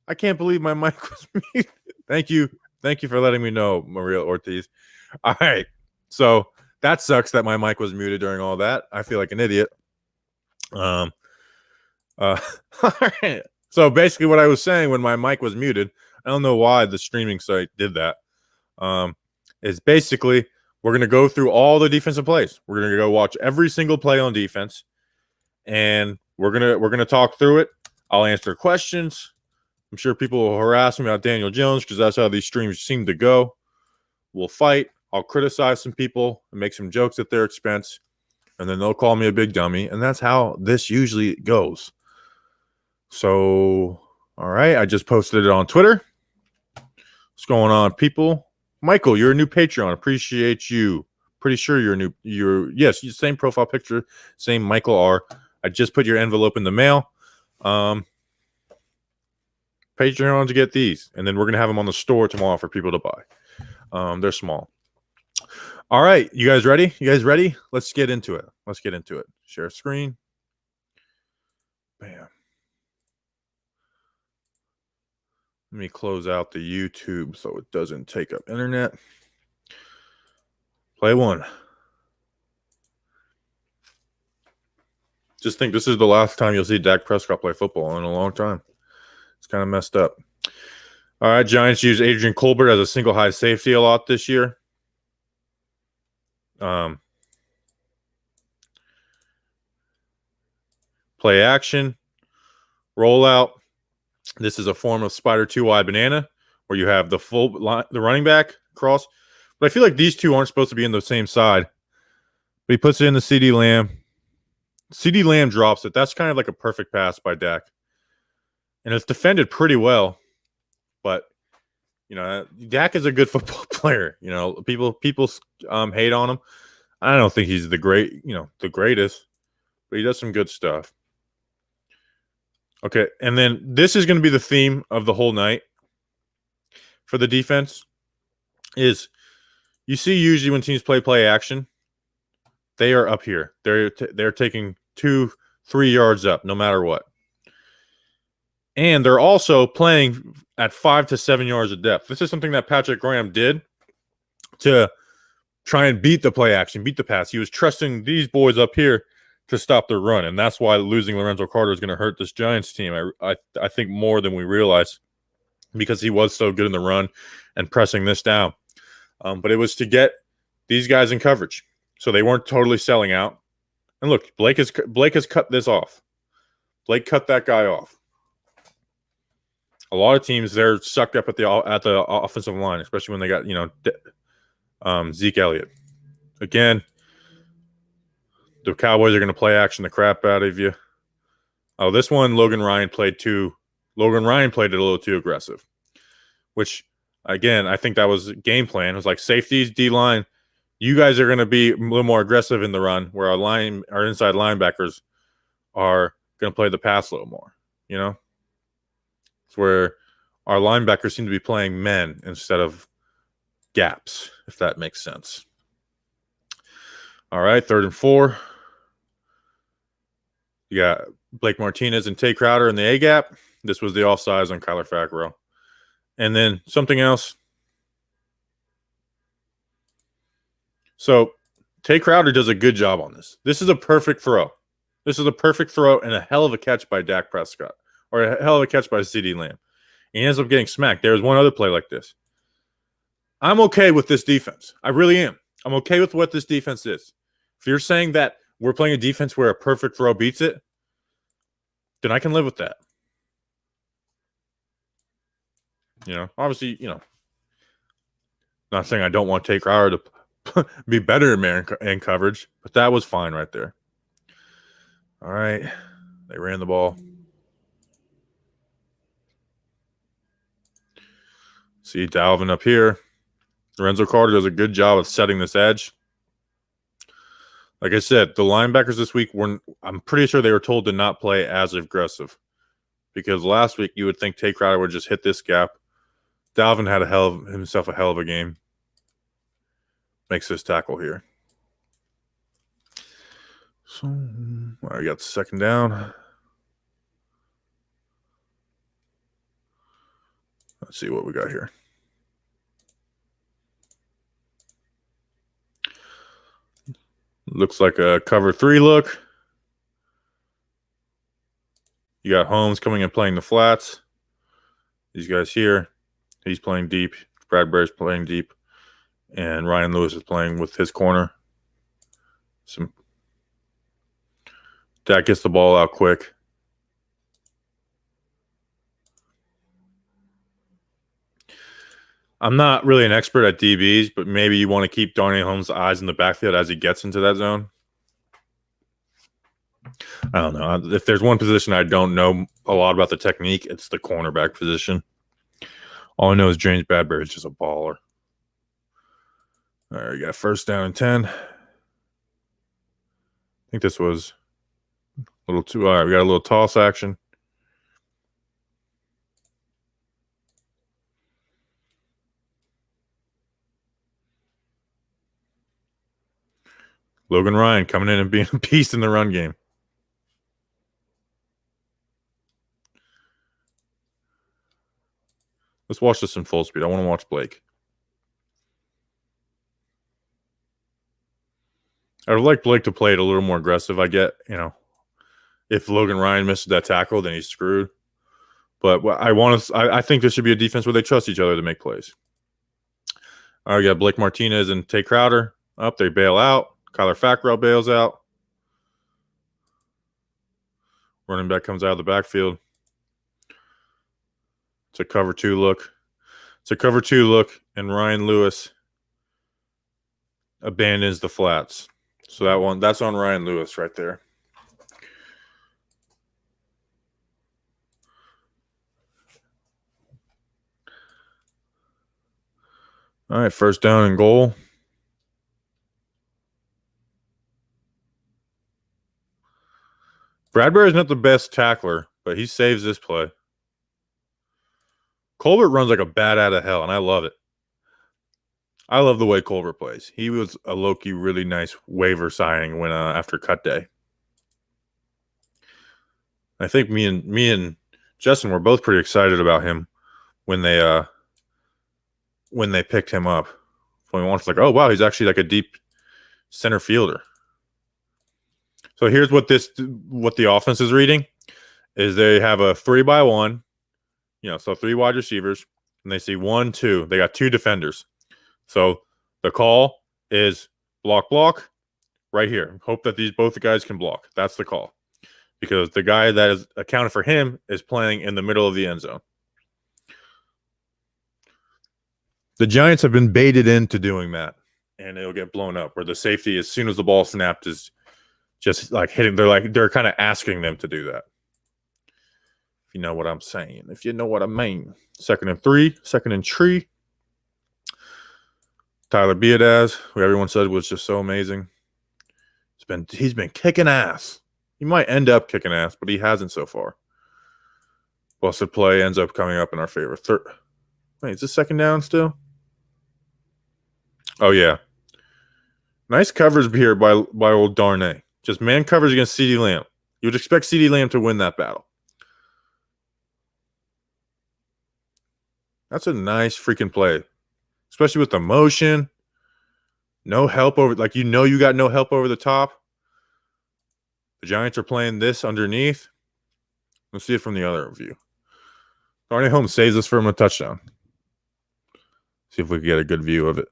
I can't believe my mic was muted. Thank you. Thank you for letting me know, Maria Ortiz. All right. So that sucks that my mic was muted during all that. I feel like an idiot. Um, all right. So basically, what I was saying when my mic was muted, I don't know why the streaming site did that. Is basically we're gonna go through all the defensive plays. We're gonna go watch every single play on defense, and we're gonna talk through it. I'll answer questions. I'm sure people will harass me about Daniel Jones because that's how these streams seem to go. We'll fight. I'll criticize some people and make some jokes at their expense, and then they'll call me a big dummy, and that's how this usually goes. So, all right, I just posted it on Twitter. What's going on, people? Michael, you're a new Patreon. Appreciate you. Pretty sure yes, same profile picture, same Michael R. I just put your envelope in the mail. Patreon to get these, and then we're gonna have them on the store tomorrow for people to buy. They're small. All right, you guys ready? Let's get into it. Share screen. Bam. Let me close out the YouTube so it doesn't take up internet. Play one. Just think this is the last time you'll see Dak Prescott play football in a long time. It's kind of messed up. All right, Giants use Adrian Colbert as a single high safety a lot this year. Play action, rollout. This is a form of spider 2-wide banana where you have the running back cross. But I feel like these two aren't supposed to be in the same side. But he puts it in the CeeDee Lamb. CeeDee Lamb drops it. That's kind of like a perfect pass by Dak. And it's defended pretty well. But, Dak is a good football player. People hate on him. I don't think he's the greatest. But he does some good stuff. Okay, and then this is going to be the theme of the whole night for the defense is you see usually when teams play action, they are up here. They're taking 2-3 yards up no matter what. And they're also playing at 5 to 7 yards of depth. This is something that Patrick Graham did to try and beat the play action, beat the pass. He was trusting these boys up here to stop their run, and that's why losing Lorenzo Carter is going to hurt this Giants team. I think more than we realize because he was so good in the run and pressing this down. But it was to get these guys in coverage, so they weren't totally selling out. And look, Blake has cut this off. Blake cut that guy off. A lot of teams they're sucked up at the offensive line, especially when they got Zeke Elliott. Again, the Cowboys are going to play action the crap out of you. Oh, this one, Logan Ryan played it a little too aggressive, which, again, I think that was game plan. It was like safeties, D-line, you guys are going to be a little more aggressive in the run where our inside linebackers are going to play the pass a little more, It's where our linebackers seem to be playing men instead of gaps, if that makes sense. All right, 3rd and 4. You got Blake Martinez and Tay Crowder in the A-gap. This was the offsides on Kyler Fackrell. And then something else. So Tay Crowder does a good job on this. This is a perfect throw. And a hell of a catch by Dak Prescott. Or a hell of a catch by CeeDee Lamb. He ends up getting smacked. There's one other play like this. I'm okay with this defense. I really am. I'm okay with what this defense is. If you're saying that we're playing a defense where a perfect throw beats it, then I can live with that. Obviously, not saying I don't want Tay Crowder to be better in man and coverage, but that was fine right there. All right. They ran the ball. See Dalvin up here. Lorenzo Carter does a good job of setting this edge. Like I said, the linebackers this week I'm pretty sure they were told to not play as aggressive. Because last week you would think Tay Crowder would just hit this gap. Dalvin had himself a hell of a game. Makes this tackle here. So, I got the 2nd down. Let's see what we got here. Looks like a cover 3 look. You got Holmes coming and playing the flats. These guys here, he's playing deep. Bradbury's playing deep. And Ryan Lewis is playing with his corner. Dak gets the ball out quick. I'm not really an expert at DBs, but maybe you want to keep Darnay Holmes' eyes in the backfield as he gets into that zone. I don't know. If there's one position I don't know a lot about the technique, it's the cornerback position. All I know is James Bradbury is just a baller. All right, we got first down and 10. I think this was a little too. All right, we got a little toss action. Logan Ryan coming in and being a beast in the run game. Let's watch this in full speed. I want to watch Blake. I would like Blake to play it a little more aggressive. I get, if Logan Ryan misses that tackle, then he's screwed. But I think this should be a defense where they trust each other to make plays. All right, we got Blake Martinez and Tay Crowder up. They bail out. Kyler Fackrell bails out. Running back comes out of the backfield. It's a cover 2 look. And Ryan Lewis abandons the flats. So that's on Ryan Lewis right there. All right, first down and goal. Bradbury's not the best tackler, but he saves this play. Colbert runs like a bat out of hell, and I love it. I love the way Colbert plays. He was a low-key really nice waiver signing when after cut day. I think me and Justin were both pretty excited about him when they picked him up. When we watched, like, oh wow, he's actually like a deep center fielder. So here's what the offense is reading is they have a 3-by-1, so 3 wide receivers, and they see 1, 2. They got 2 defenders. So the call is block right here. Hope that both the guys can block. That's the call. Because the guy that is accounted for him is playing in the middle of the end zone. The Giants have been baited into doing that, and it'll get blown up. Where the safety, as soon as the ball snapped, is just like hitting. They're kind of asking them to do that. If you know what I'm saying. If you know what I mean. 2nd and 3. 2nd and 3. Tyler Biadasz, who everyone said was just so amazing. He's been kicking ass. He might end up kicking ass, but he hasn't so far. Busted play ends up coming up in our favor. Wait, is this 2nd down still? Oh, yeah. Nice coverage here by old Darnay. Just man coverage against CeeDee Lamb. You would expect CeeDee Lamb to win that battle. That's a nice freaking play. Especially with the motion. No help over, you got no help over the top. The Giants are playing this underneath. Let's see it from the other view. Darnay Holmes saves us from a touchdown. See if we can get a good view of it.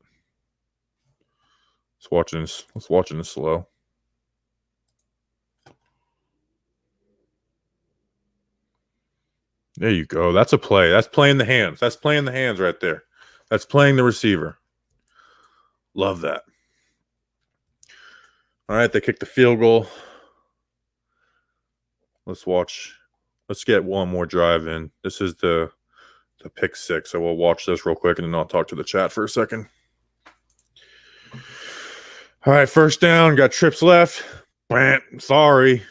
Let's watch this slow. There you go. That's a play. That's playing the hands. That's playing the hands right there. That's playing the receiver. Love that. All right, they kicked the field goal. Let's get one more drive in. This is the pick 6. So we'll watch this real quick, and then I'll talk to the chat for a second. All right, first down. Got trips left. Sorry.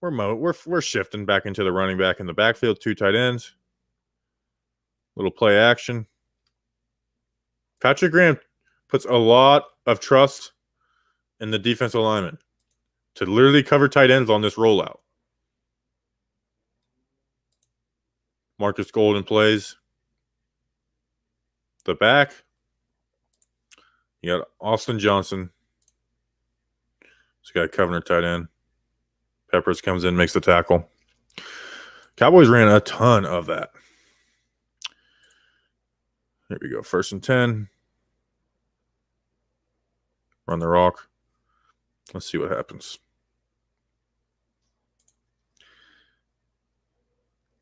We're shifting back into the running back in the backfield. 2 tight ends. Little play action. Patrick Graham puts a lot of trust in the defensive lineman to literally cover tight ends on this rollout. Marcus Golden plays. The back, you got Austin Johnson. He's got Covenant tight end. Peppers comes in, makes the tackle. Cowboys ran a ton of that. Here we go. 1st and 10. Run the rock. Let's see what happens.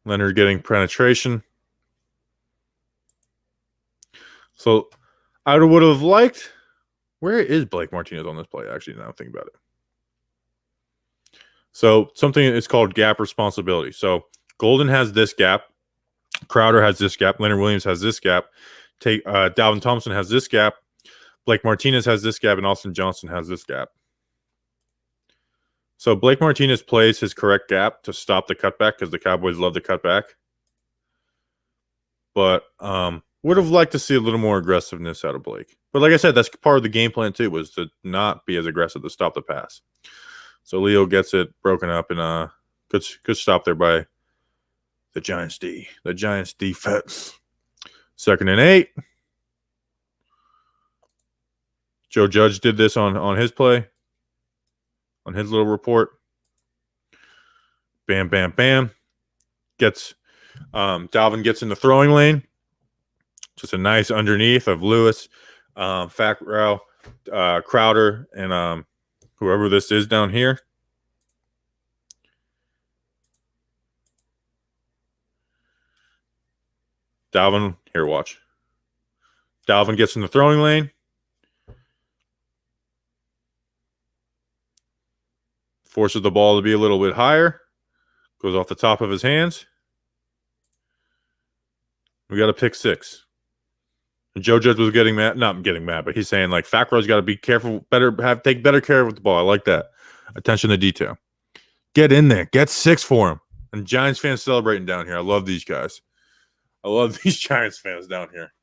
Leonard getting penetration. So I would have liked. Where is Blake Martinez on this play? Actually, now I'm thinking about it. So something is called gap responsibility. So Golden has this gap. Crowder has this gap. Leonard Williams has this gap. Dalvin Thompson has this gap. Blake Martinez has this gap, and Austin Johnson has this gap. So Blake Martinez plays his correct gap to stop the cutback because the Cowboys love the cutback. But would have liked to see a little more aggressiveness out of Blake. But like I said, that's part of the game plan too, was to not be as aggressive to stop the pass. So Leo gets it broken up, and good stop there by the Giants D. The Giants defense. 2nd and 8. Joe Judge did this on his play, on his little report. Bam, bam, bam. Dalvin gets in the throwing lane. Just a nice underneath of Lewis, Fackrell, Crowder, and whoever this is down here. Dalvin, here, watch. Dalvin gets in the throwing lane. Forces the ball to be a little bit higher. Goes off the top of his hands. We got a pick 6. And Joe Judge was getting mad. Not getting mad, but he's saying, like, Fackrell's got to be careful, take better care with the ball. I like that. Attention to detail. Get in there. Get 6 for him. And Giants fans celebrating down here. I love these guys. I love these Giants fans down here.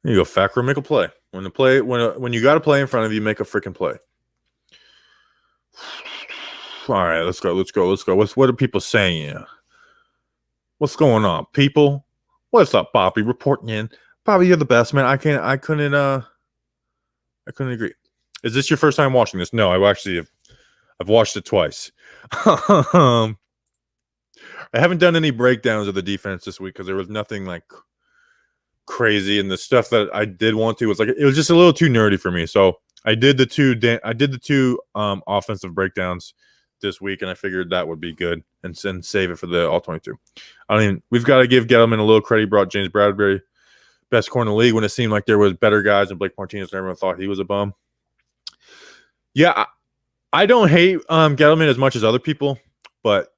There you go, Fackrell, make a play. When you got a play in front of you, make a freaking play. All right, let's go. What are people saying here? What's going on, people? What's up, Bobby? Reporting in. Bobby, you're the best, man. I couldn't agree. Is this your first time watching this? No, I've watched it twice. I haven't done any breakdowns of the defense this week because there was nothing like crazy, and the stuff that I did want to was like it was just a little too nerdy for me. So I did the two offensive breakdowns this week, and I figured that would be good and save it for the All-22. We've got to give Gettleman a little credit. He brought James Bradbury, best corner in the league, when it seemed like there was better guys than Blake Martinez, and everyone thought he was a bum. Yeah, I don't hate Gettleman as much as other people, but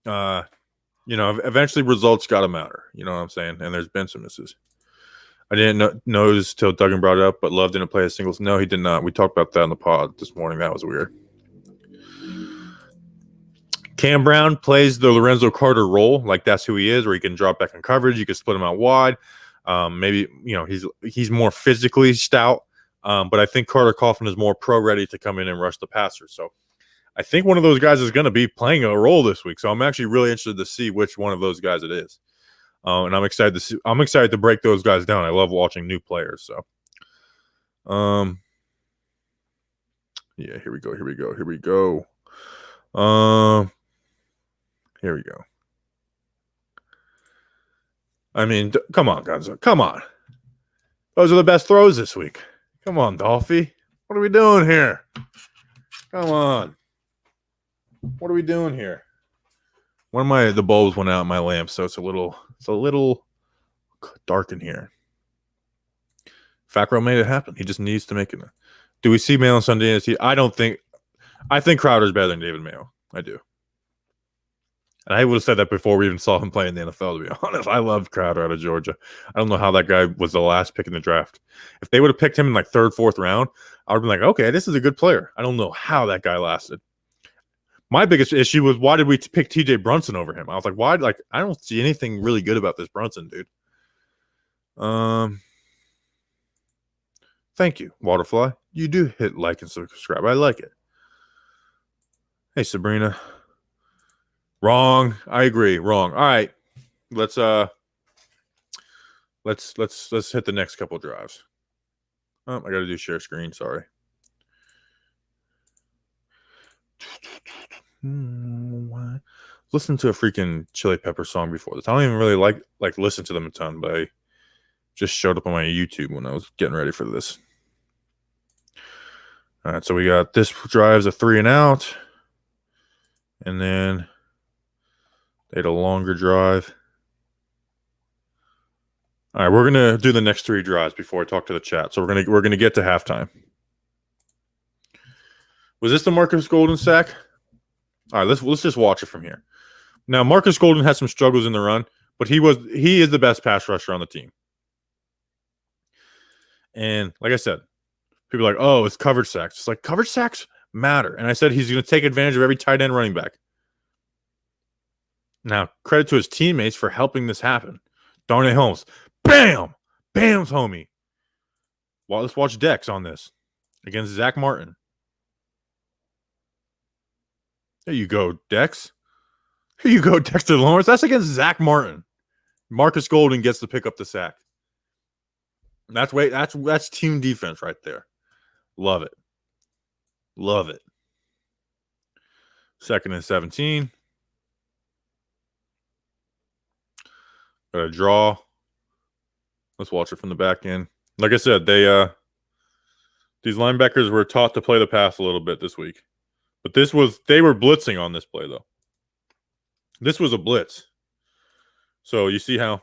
eventually results got to matter. You know what I'm saying? And there's been some misses. I didn't notice till Duggan brought it up, but Love didn't play a singles. No, he did not. We talked about that in the pod this morning. That was weird. Cam Brown plays the Lorenzo Carter role, like that's who he is, where he can drop back in coverage. You can split him out wide. Maybe he's more physically stout, but I think Carter Coughlin is more pro-ready to come in and rush the passer. So I think one of those guys is going to be playing a role this week. So I'm actually really interested to see which one of those guys it is. And I'm excited to break those guys down. I love watching new players. So, yeah, here we go. Here we go. I mean, come on, guys. Come on. Those are the best throws this week. Come on, Dolphy. What are we doing here? Come on. What are we doing here? The bulbs went out in my lamp, so it's a little dark in here. Fackrell made it happen. He just needs to make it. Do we see Mayo on Sunday? I think Crowder's better than David Mayo. I do. And I would have said that before we even saw him play in the NFL, to be honest. I loved Crowder out of Georgia. I don't know how that guy was the last pick in the draft. If they would have picked him in like 3rd, 4th round, I would have been like, okay, this is a good player. I don't know how that guy lasted. My biggest issue was, why did we pick TJ Brunson over him? I was like, why? Like, I don't see anything really good about this Brunson dude. Thank you, Waterfly. You do hit like and subscribe. I like it. Hey, Sabrina. Wrong. I agree. Wrong. All right. Let's hit the next couple drives. Oh, I got to do share screen. Sorry. Listen to a freaking Chili Pepper song before this. I don't even really like listen to them a ton, but I just showed up on my YouTube when I was getting ready for this. All right, so we got this drive's a 3 and out, and then they had a longer drive. All right, we're gonna do the next 3 drives before I talk to the chat. So we're gonna get to halftime. Was this the Marcus Golden sack? All right, let's just watch it from here. Now, Marcus Golden had some struggles in the run, but he is the best pass rusher on the team. And like I said, people are like, oh, it's coverage sacks. It's like coverage sacks matter. And I said he's going to take advantage of every tight end running back. Now, credit to his teammates for helping this happen. Darnay Holmes. Bam! Bam's homie. Well, let's watch Dex on this against Zach Martin. There you go, Dex. Here you go, Dexter Lawrence. That's against Zach Martin. Marcus Golden gets to pick up the sack. That's team defense right there. Love it. Love it. 2nd and 17. Got a draw. Let's watch it from the back end. Like I said, these linebackers were taught to play the pass a little bit this week. But they were blitzing on this play, though. This was a blitz. So you see how,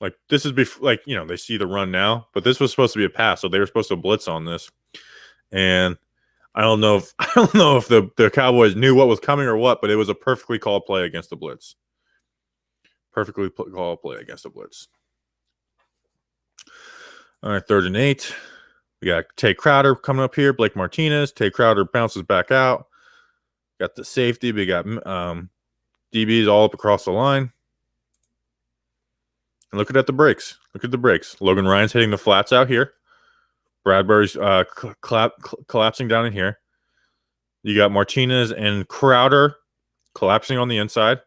like, this is before, they see the run now, but this was supposed to be a pass, so they were supposed to blitz on this. And I don't know if the Cowboys knew what was coming or what, but it was a perfectly called play against the blitz. Perfectly called play against the blitz. All right, 3rd and 8. We got Tay Crowder coming up here. Blake Martinez. Tay Crowder bounces back out. Got the safety. We got DBs all up across the line. And look at the breaks. Look at the breaks. Logan Ryan's hitting the flats out here. Bradbury's collapsing down in here. You got Martinez and Crowder collapsing on the inside.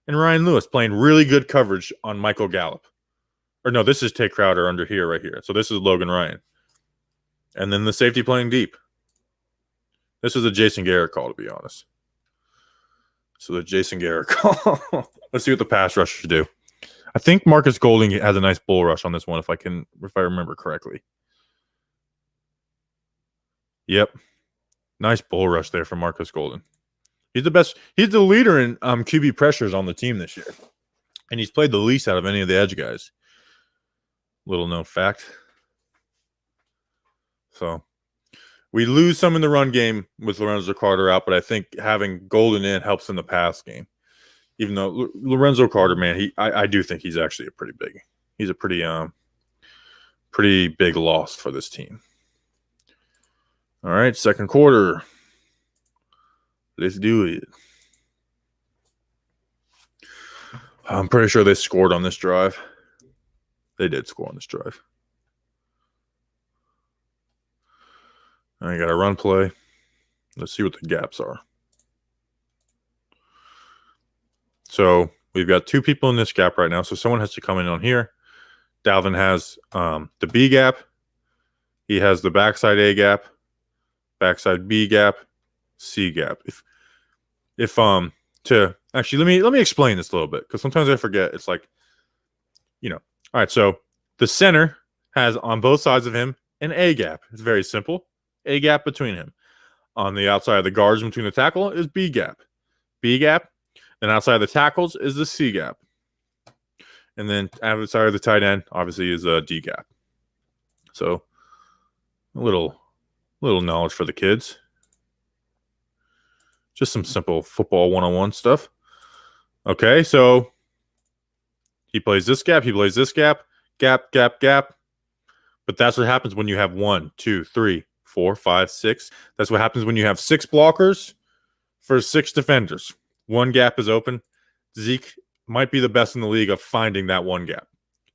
And Ryan Lewis playing really good coverage on Michael Gallup. Or no, this is Tay Crowder under here, right here. So this is Logan Ryan. And then the safety playing deep. This is a Jason Garrett call, to be honest. So the Jason Garrett call. Let's see what the pass rushers do. I think Marcus Golding has a nice bull rush on this one, if I remember correctly. Yep. Nice bull rush there from Marcus Golden. He's the best. He's the leader in QB pressures on the team this year. And he's played the least out of any of the edge guys. Little known fact. So we lose some in the run game with Lorenzo Carter out, but I think having Golden in helps in the pass game. Even though Lorenzo Carter, man, I do think he's actually he's a pretty big loss for this team. All right, 2nd quarter. Let's do it. I'm pretty sure they scored on this drive. They did score on this drive. I got a run play. Let's see what the gaps are. So we've got 2 people in this gap right now. So someone has to come in on here. Dalvin has the B gap. He has the backside A gap, backside B gap, C gap. Actually, let me explain this a little bit, because sometimes I forget. It's like, all right. So the center has on both sides of him an A gap. It's very simple. A gap between him. On the outside of the guards between the tackle is B gap. B gap. And outside of the tackles is the C gap. And then outside of the tight end, obviously, is a D gap. So a little knowledge for the kids. Just some simple football 101 stuff. Okay, so he plays this gap, gap, gap, gap. But that's what happens when you have 1, 2, 3, 4, 5, 6. That's what happens when you have 6 blockers for 6 defenders. 1 gap is open. Zeke might be the best in the league of finding that 1 gap.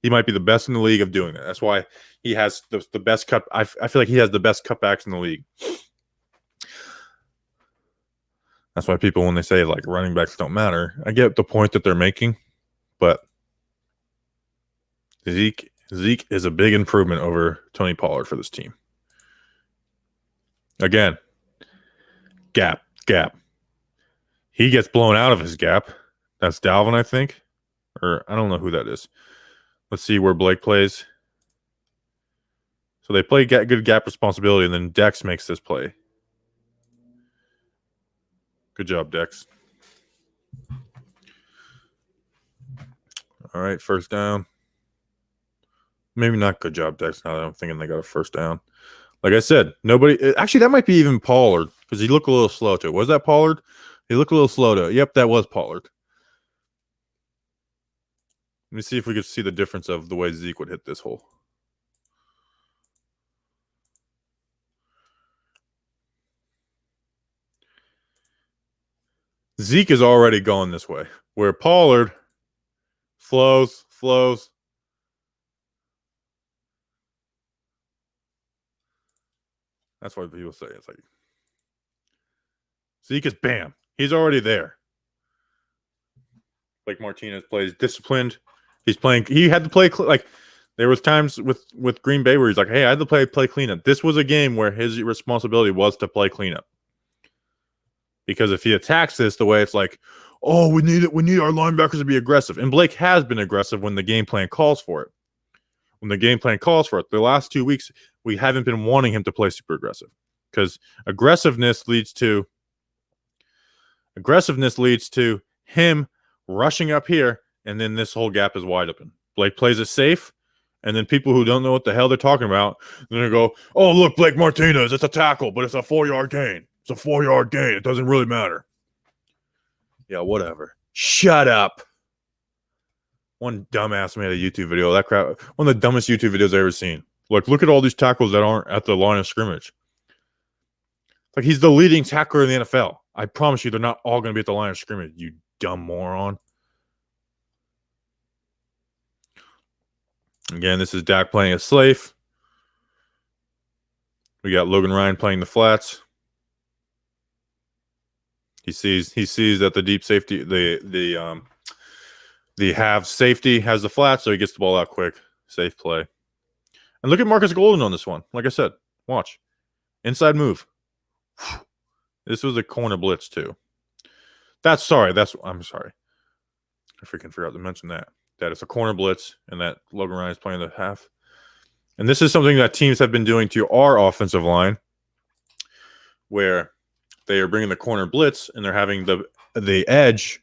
He might be the best in the league of doing that. That's why he has the best cut. I feel like he has the best cutbacks in the league. That's why people, when they say like running backs don't matter, I get the point that they're making, but Zeke is a big improvement over Tony Pollard for this team. Again, gap. He gets blown out of his gap. That's Dalvin, I think. Or I don't know who that is. Let's see where Blake plays. So they play good gap responsibility, and then Dex makes this play. Good job, Dex. All right, first down. Maybe not good job, Dex, now that I'm thinking they got a first down. Like I said, nobody – actually, that might be even Pollard because he looked a little slow to it. Was that Pollard? He looked a little slow to it. Yep, that was Pollard. Let me see if we could see the difference of the way Zeke would hit this hole. Zeke is already going this way, where Pollard flows. That's what people say. It's like Zeke is bam. He's already there. Like Martinez plays disciplined. He's playing. He had to play like there was times with Green Bay where he's like, "Hey, I had to play cleanup." This was a game where his responsibility was to play cleanup. Because if he attacks this the way it's like, "Oh, we need our linebackers to be aggressive," and Blake has been aggressive when the game plan calls for it. When the game plan calls for it, the last 2 weeks we haven't been wanting him to play super aggressive because aggressiveness leads to him rushing up here, and then this whole gap is wide open. Blake plays it safe, and then people who don't know what the hell they're talking about, they're going to go, "Oh, look, Blake Martinez, it's a tackle, but it's a 4-yard gain. It's a 4-yard gain. It doesn't really matter." Yeah, whatever. Shut up. One dumbass made a YouTube video. That crap, one of the dumbest YouTube videos I've ever seen. Look at all these tackles that aren't at the line of scrimmage. Like, he's the leading tackler in the NFL. I promise you, they're not all going to be at the line of scrimmage, you dumb moron. Again, this is Dak playing a slave. We got Logan Ryan playing the flats. He sees that the deep safety, the half safety has the flat, so he gets the ball out quick. Safe play. And look at Marcus Golden on this one. Like I said, watch. Inside move. This was a corner blitz too. I'm sorry. I freaking forgot to mention that. That it's a corner blitz and that Logan Ryan is playing the half. And this is something that teams have been doing to our offensive line where they are bringing the corner blitz and they're having the edge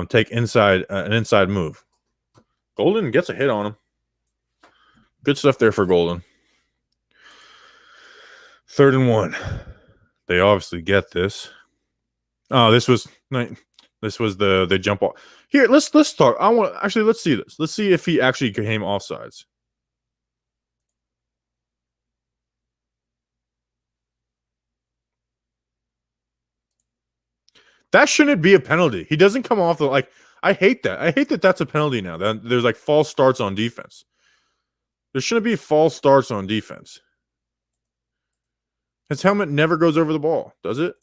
take an inside move. Golden gets a hit on him. Good stuff there for Golden. 3rd and 1. They obviously get this. Oh, this was the jump off. Here, let's talk. Let's see this. Let's see if he actually came offsides. That shouldn't be a penalty. He doesn't come off I hate that. I hate that that's a penalty now. That there's like false starts on defense. There shouldn't be false starts on defense. His helmet never goes over the ball, does it?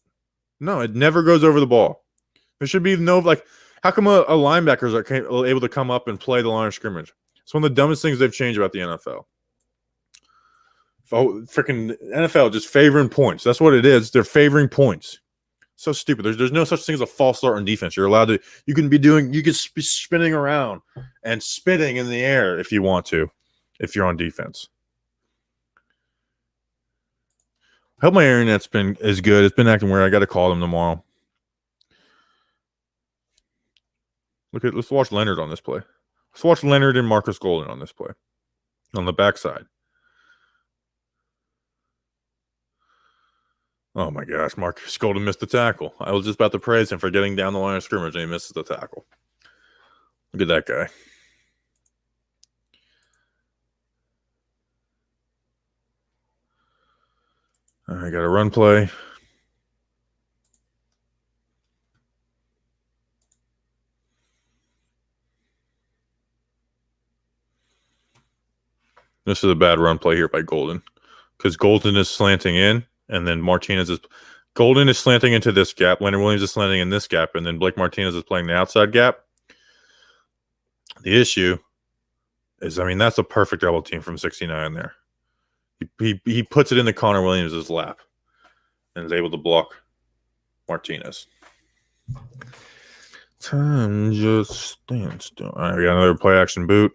No, it never goes over the ball. There should be no, how come a linebackers are able to come up and play the line of scrimmage? It's one of the dumbest things they've changed about the NFL. Freaking NFL just favoring points. That's what it is. They're favoring points. So stupid. There's no such thing as a false start on defense. You're allowed to. You can be spinning around and spitting in the air if you want to, if you're on defense. I hope my internet's is good. It's been acting weird. I got to call them tomorrow. Let's watch Leonard on this play. Let's watch Leonard and Marcus Golden on this play. On the backside. Oh my gosh, Marcus Golden missed the tackle. I was just about to praise him for getting down the line of scrimmage, and he misses the tackle. Look at that guy. I got a run play. This is a bad run play here by Golden because Golden is slanting in, and then Martinez is Golden is slanting into this gap. Leonard Williams is slanting in this gap, and then Blake Martinez is playing the outside gap. The issue is, I mean, that's a perfect double team from 69 there. He puts it in the Connor Williams' lap and is able to block Martinez. Time just stands still. All right, we got another play action boot.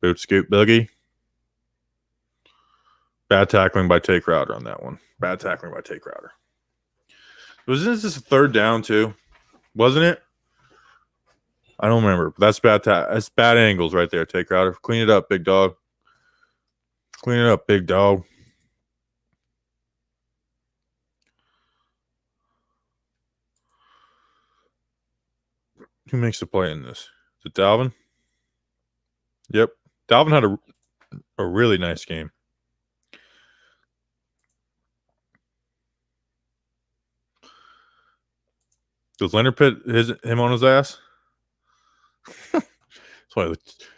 Boot scoop boogie. Bad tackling by Tay Crowder on that one. Bad tackling by Tay Crowder. Wasn't this a third down too? Wasn't it? I don't remember. But that's bad angles right there, Tay Crowder. Clean it up, big dog. Clean it up, big dog. Who makes the play in this? Is it Dalvin? Yep. Dalvin had a really nice game. Does Leonard put him on his ass?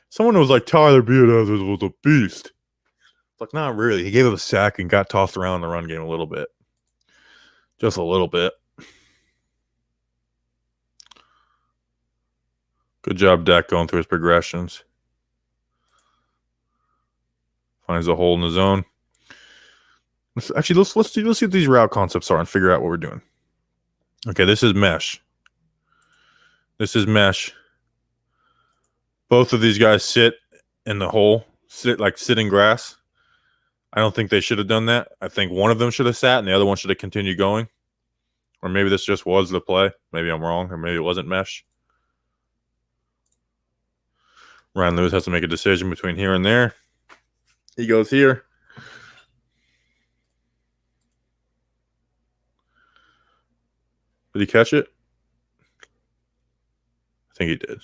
Someone was like, Tyler Beard was a beast. It's like, not really. He gave up a sack and got tossed around in the run game a little bit. Just a little bit. Good job, Dak, going through his progressions. Finds a hole in the zone. Let's see what these route concepts are and figure out what we're doing. Okay, this is mesh. This is mesh. Both of these guys sit in the hole, sit in grass. I don't think they should have done that. I think one of them should have sat and the other one should have continued going. Or maybe this just was the play. Maybe I'm wrong, or maybe it wasn't mesh. Ryan Lewis has to make a decision between here and there. He goes here. Did he catch it? I think he did.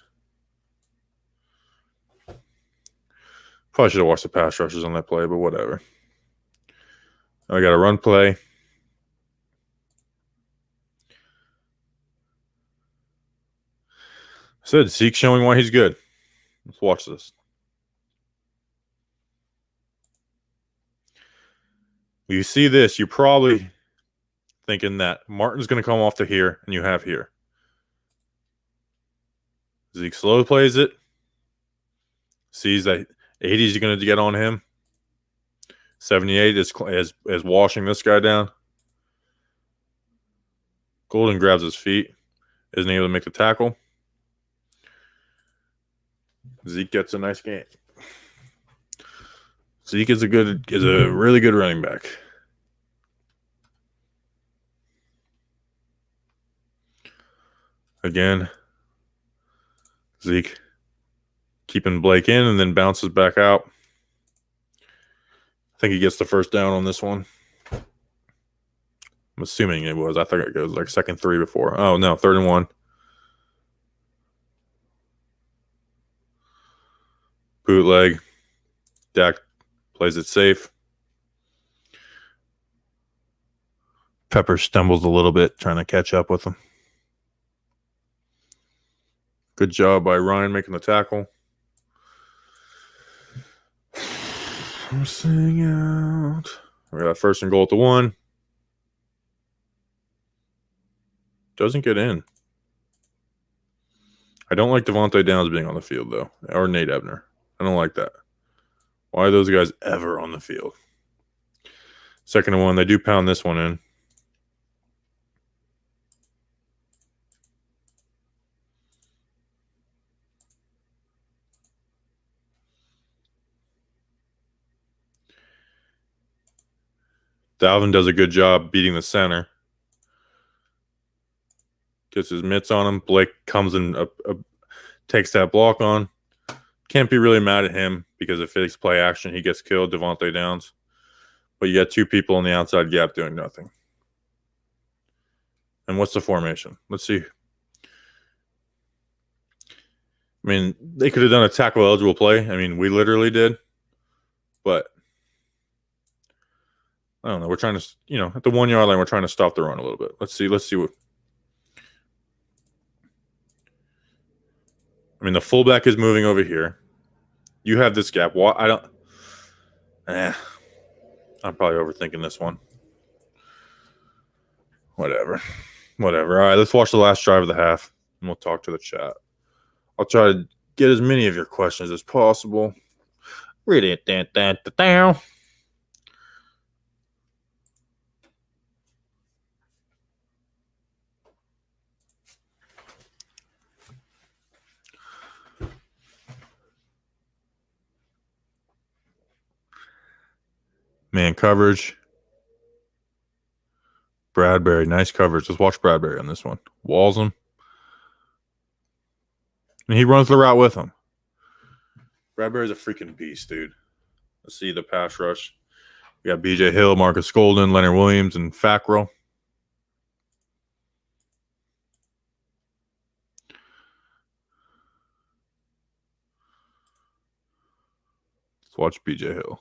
Probably should have watched the pass rushes on that play, but whatever. I got a run play. I said Zeke showing why he's good. Let's watch this. You see this, you're probably thinking that Martin's going to come off to here, and you have here. Zeke slow plays it. Sees that 80 is going to get on him. 78 is washing this guy down. Golden grabs his feet. Isn't able to make the tackle. Zeke gets a nice game. Zeke is a really good running back. Again, Zeke keeping Blake in and then bounces back out. I think he gets the first down on this one. I'm assuming it was. I think it goes like 2nd 3 before. Oh, no, 3rd and 1. Bootleg. Dak plays it safe. Pepper stumbles a little bit trying to catch up with him. Good job by Ryan making the tackle. I'm sitting out. We got 1st and goal at the 1. Doesn't get in. I don't like Devontae Downs being on the field, though. Or Nate Ebner. I don't like that. Why are those guys ever on the field? 2nd and 1. They do pound this one in. Dalvin does a good job beating the center. Gets his mitts on him. Blake comes and takes that block on. Can't be really mad at him because if it's play action, he gets killed, Devontae Downs. But you got 2 people on the outside gap doing nothing. And what's the formation? Let's see. I mean, they could have done a tackle-eligible play. I mean, we literally did. But I don't know. We're trying to, at the 1 yard line, we're trying to stop the run a little bit. Let's see what. I mean, the fullback is moving over here. You have this gap. I'm probably overthinking this one. Whatever. All right, let's watch the last drive of the half, and we'll talk to the chat. I'll try to get as many of your questions as possible. Read it down. Man coverage. Bradbury, nice coverage. Let's watch Bradbury on this one. Walls him. And he runs the route with him. Bradbury's a freaking beast, dude. Let's see the pass rush. We got B.J. Hill, Marcus Golden, Leonard Williams, and Fackrell. Let's watch B.J. Hill.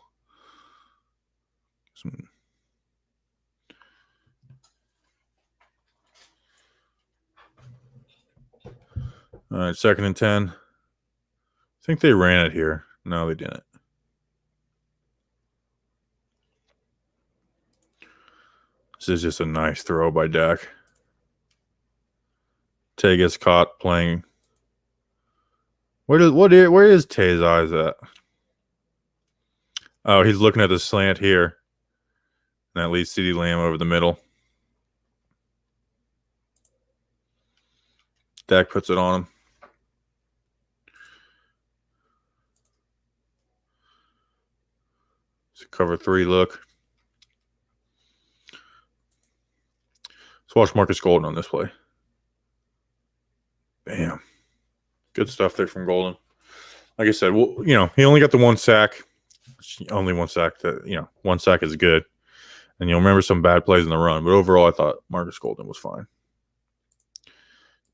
All right, 2nd and 10. I think they ran it here. No, they didn't. This is just a nice throw by Dak. Tay gets caught playing. Where is Tay's eyes at? Oh, he's looking at the slant here. And that leads CeeDee Lamb over the middle. Dak puts it on him. It's a cover 3 look. Let's watch Marcus Golden on this play. Bam. Good stuff there from Golden. Like I said, well, he only got the 1 sack. Only 1 sack. 1 sack is good. And you'll remember some bad plays in the run. But overall, I thought Marcus Golden was fine.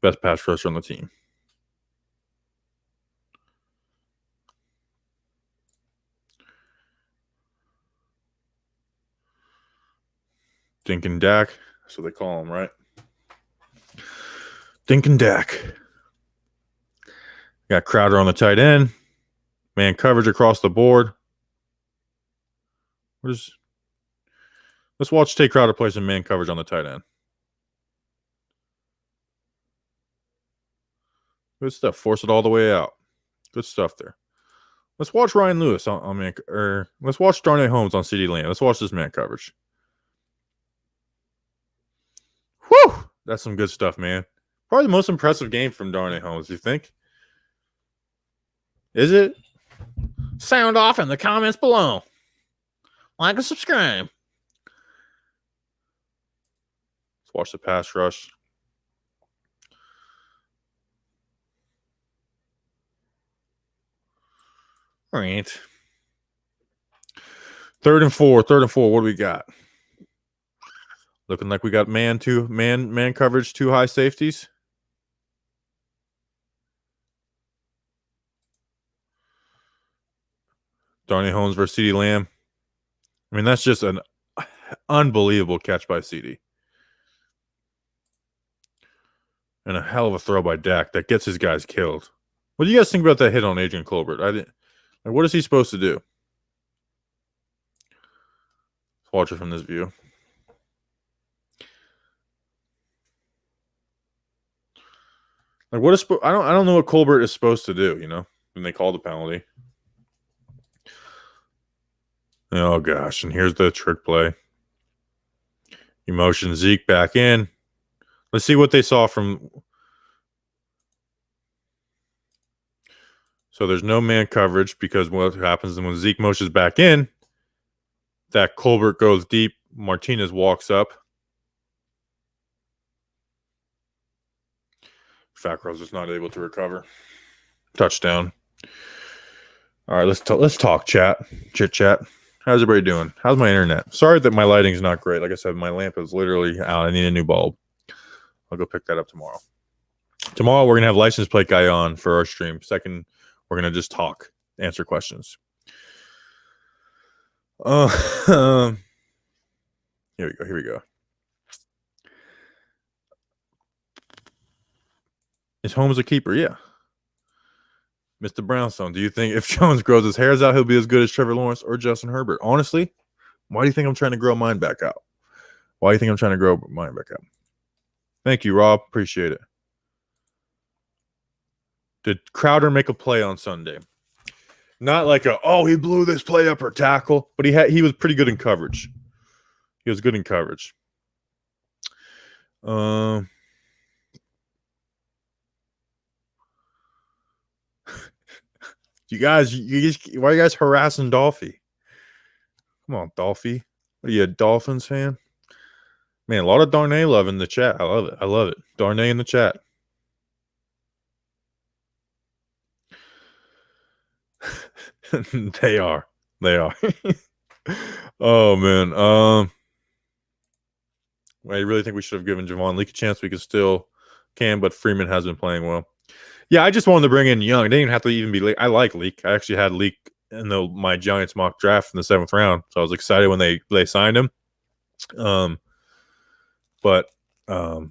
Best pass rusher on the team. Dink and Dak. That's what they call him, right? Dink and Dak. Got Crowder on the tight end. Man coverage across the board. Let's watch Tay Crowder play some man coverage on the tight end. Good stuff. Force it all the way out. Good stuff there. Let's watch Ryan Lewis let's watch Darnay Holmes on CeeDee Lamb. Let's watch this man coverage. Whew! That's some good stuff, man. Probably the most impressive game from Darnay Holmes, you think? Is it? Sound off in the comments below. Like and subscribe. Let's watch the pass rush. All right. 3rd and 4. What do we got? Looking like we got man coverage, 2 high safeties. Darnay Holmes versus CeeDee Lamb. I mean, that's just an unbelievable catch by CeeDee. And a hell of a throw by Dak that gets his guys killed. What do you guys think about that hit on Adrian Colbert? What is he supposed to do? Let's watch it from this view. I don't know what Colbert is supposed to do, when they call the penalty. Oh gosh, and here's the trick play. You motion Zeke back in. Let's see what they saw from. So there's no man coverage because what happens when Zeke motions back in, that Colbert goes deep. Martinez walks up. Fackrell's just not able to recover. Touchdown. All right, let's talk chat. Chit chat. How's everybody doing? How's my internet? Sorry that my lighting's not great. Like I said, my lamp is literally out. I need a new bulb. I'll go pick that up tomorrow. Tomorrow we're gonna have license plate guy on for our stream. Second, we're gonna just talk, answer questions. Here we go. Is Holmes a keeper? Yeah. Mr. Brownstone, do you think if Jones grows his hairs out, he'll be as good as Trevor Lawrence or Justin Herbert? Honestly, why do you think I'm trying to grow mine back out? Thank you, Rob. Appreciate it. Did Crowder make a play on Sunday? Not like he blew this play up or tackle, but he was pretty good in coverage. He was good in coverage. You guys, why are you guys harassing Dolphy? Come on, Dolphy. What are you, a Dolphins fan? Man, a lot of Darnay love in the chat. I love it. I love it. Darnay in the chat. They are. They are. Oh man. I really think we should have given Javon Leake a chance. We can, but Freeman has been playing well. Yeah, I just wanted to bring in Young. It didn't even have to even be Leake. I like Leake. I actually had Leake in my Giants mock draft in the 7th round, so I was excited when they signed him. But I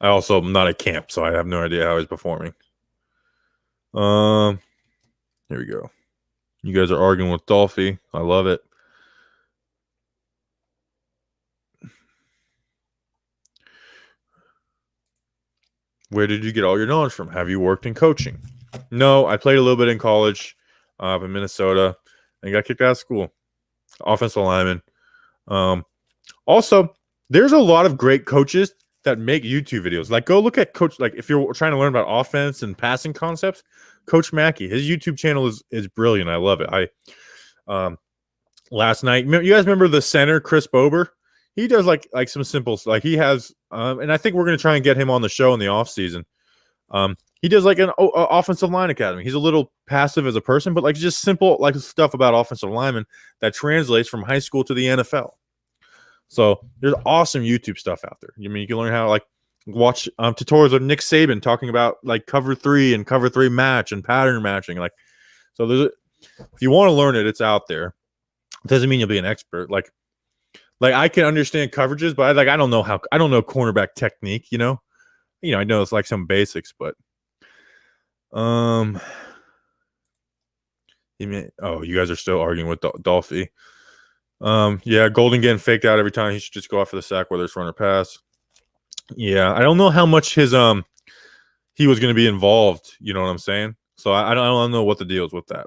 also am not at camp, so I have no idea how he's performing. Here we go. You guys are arguing with Dolphy. I love it. Where did you get all your knowledge from? Have you worked in coaching? No, I played a little bit in college up in Minnesota and got kicked out of school. Offensive lineman. Also, there's a lot of great coaches that make YouTube videos. Like, go look at Coach. Like, if you're trying to learn about offense and passing concepts, Coach Mackey, his YouTube channel is brilliant. I love it. Last night, you guys remember the center Chris Bober? He does like some simple, like he has, and I think we're gonna try and get him on the show in the off season. He does like an offensive line academy. He's a little passive as a person, but like just simple like stuff about offensive linemen that translates from high school to the NFL. So there's awesome YouTube stuff out there. I mean, you can learn how to like watch tutorials of Nick Saban talking about like cover 3 and cover 3 match and pattern matching. Like, so if you want to learn it, it's out there. It doesn't mean you'll be an expert. Like I can understand coverages, but I don't know cornerback technique. I know it's like some basics, but you guys are still arguing with Dolphy. Yeah, Golden getting faked out every time. He should just go out for the sack, whether it's run or pass. Yeah, I don't know how much he was going to be involved. You know what I'm saying? So I don't know what the deal is with that.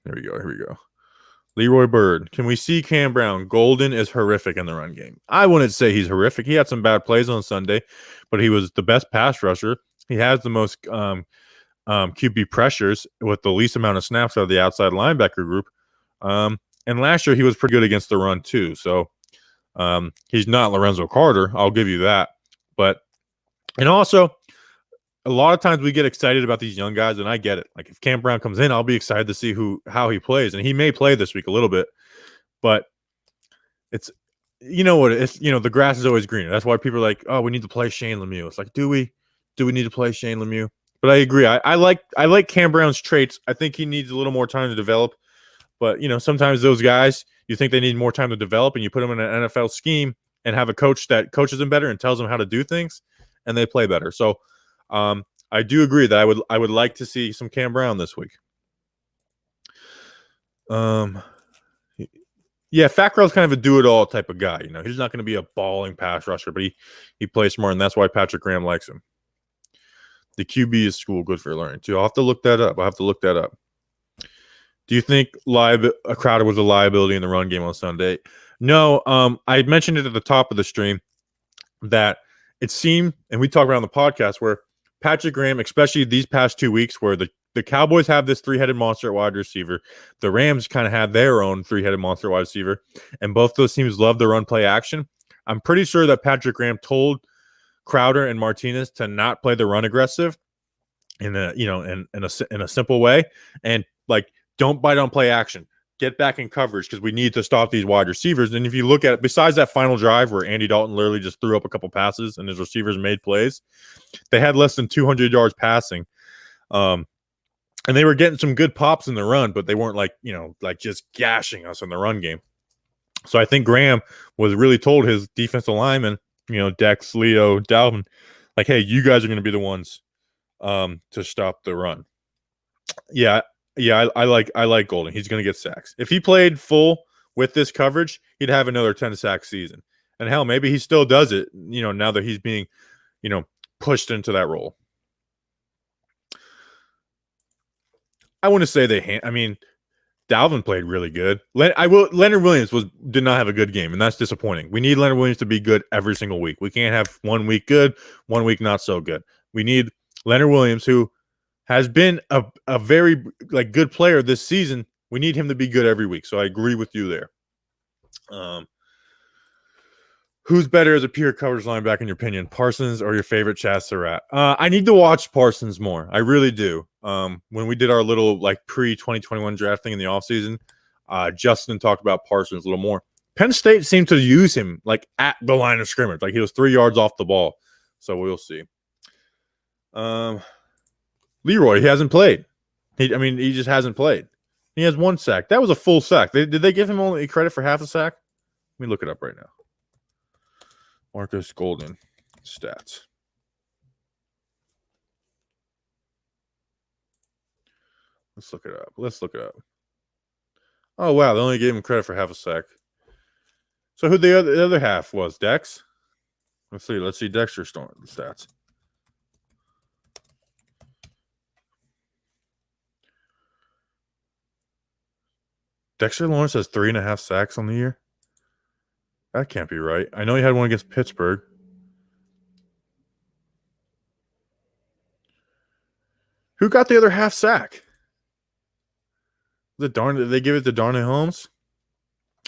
Here we go. Leroy Bird. Can we see Cam Brown? Golden is horrific in the run game. I wouldn't say he's horrific. He had some bad plays on Sunday, but he was the best pass rusher. He has the most QB pressures with the least amount of snaps out of the outside linebacker group. And last year he was pretty good against the run too. So he's not Lorenzo Carter. I'll give you that. And also, a lot of times we get excited about these young guys, and I get it. Like if Cam Brown comes in, I'll be excited to see how he plays, and he may play this week a little bit, but it's the grass is always greener. That's why people are like, oh, we need to play Shane Lemieux. It's like, do we need to play Shane Lemieux? But I agree. I like Cam Brown's traits. I think he needs a little more time to develop. But sometimes those guys, you think they need more time to develop, and you put them in an NFL scheme and have a coach that coaches them better and tells them how to do things, and they play better. So. I do agree that I would like to see some Cam Brown this week. Yeah, Fat Girl's kind of a do-it-all type of guy. He's not going to be a balling pass rusher, but he plays smart, and that's why Patrick Graham likes him. The QB is school, good for learning too. I'll have to look that up. Do you think Crowder was a liability in the run game on Sunday? No. I mentioned it at the top of the stream that it seemed, and we talked about on the podcast, where Patrick Graham, especially these past 2 weeks, where the Cowboys have this 3-headed monster at wide receiver. The Rams kind of have their own 3-headed monster at wide receiver, and both those teams love the run play action. I'm pretty sure that Patrick Graham told Crowder and Martinez to not play the run aggressive in a simple way, and like don't bite on play action. Get back in coverage because we need to stop these wide receivers. And if you look at it, besides that final drive where Andy Dalton literally just threw up a couple passes and his receivers made plays, they had less than 200 yards passing. And they were getting some good pops in the run, but they weren't like just gashing us in the run game. So I think Graham was really told his defensive linemen, Dex, Leo, Dalvin, like, hey, you guys are going to be the ones to stop the run. Yeah, Yeah, I like Golden. He's going to get sacks. If he played full with this coverage, he'd have another 10 sack season. And hell, maybe he still does it, now that he's being, pushed into that role. I want to say Dalvin played really good. Leonard Williams did not have a good game, and that's disappointing. We need Leonard Williams to be good every single week. We can't have 1 week good, 1 week not so good. We need Leonard Williams, who has been a very good player this season. We need him to be good every week. So I agree with you there. Who's better as a pure coverage linebacker in your opinion, Parsons or your favorite Chaz Surratt? I need to watch Parsons more. I really do. When we did our little pre-2021 draft thing in the offseason, Justin talked about Parsons a little more. Penn State seemed to use him at the line of scrimmage. He was 3 yards off the ball. So we'll see. Leroy, he hasn't played. He just hasn't played. He has 1 sack. That was a full sack. Did they give him only credit for half a sack? Let me look it up right now. Marcus Golden stats. Let's look it up. Oh, wow. They only gave him credit for half a sack. So who the other half was? Dex? Let's see Dexter's stats. Dexter Lawrence has 3.5 sacks on the year. That can't be right. I know he had one against Pittsburgh. Who got the other half sack? Did they give it to Darnay Holmes?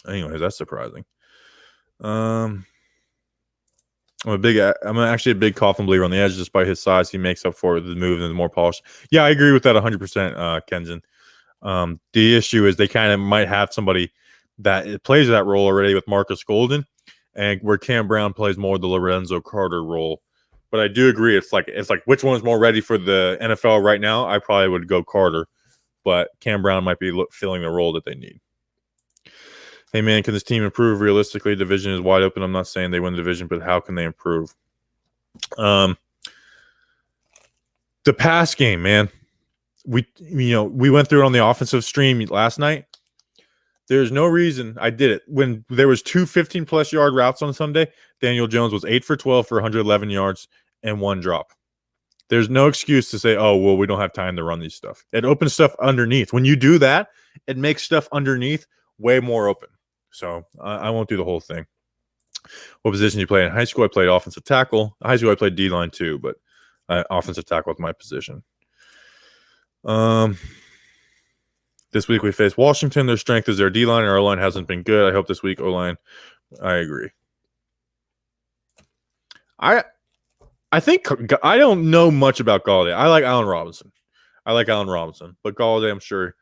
Anyways, that's surprising. I'm actually a big Coughlin believer on the edge. Despite his size, he makes up for the move and the more polished. Yeah, I agree with that 100%, Kenzen. The issue is they kind of might have somebody that plays that role already with Marcus Golden, and where Cam Brown plays more the Lorenzo Carter role. But I do agree, it's like which one is more ready for the NFL right now? I probably would go Carter, but Cam Brown might be filling the role that they need. Hey man, can this team improve realistically? Division is wide open. I'm not saying they win the division, but how can they improve? The pass game, man. We went through it on the offensive stream last night. There's no reason I did it. When there was 2 15-plus yard routes on Sunday, Daniel Jones was 8 for 12 for 111 yards and 1 drop. There's no excuse to say, oh, well, we don't have time to run these stuff. It opens stuff underneath. When you do that, it makes stuff underneath way more open. So I won't do the whole thing. What position do you play in high school? I played offensive tackle. In high school, I played D-line too, but offensive tackle was my position. This week we face Washington. Their strength is their D-line, and our O-line hasn't been good. I hope this week O-line. I agree. I think I don't know much about Galladay. I like Allen Robinson, but Galladay, I'm sure,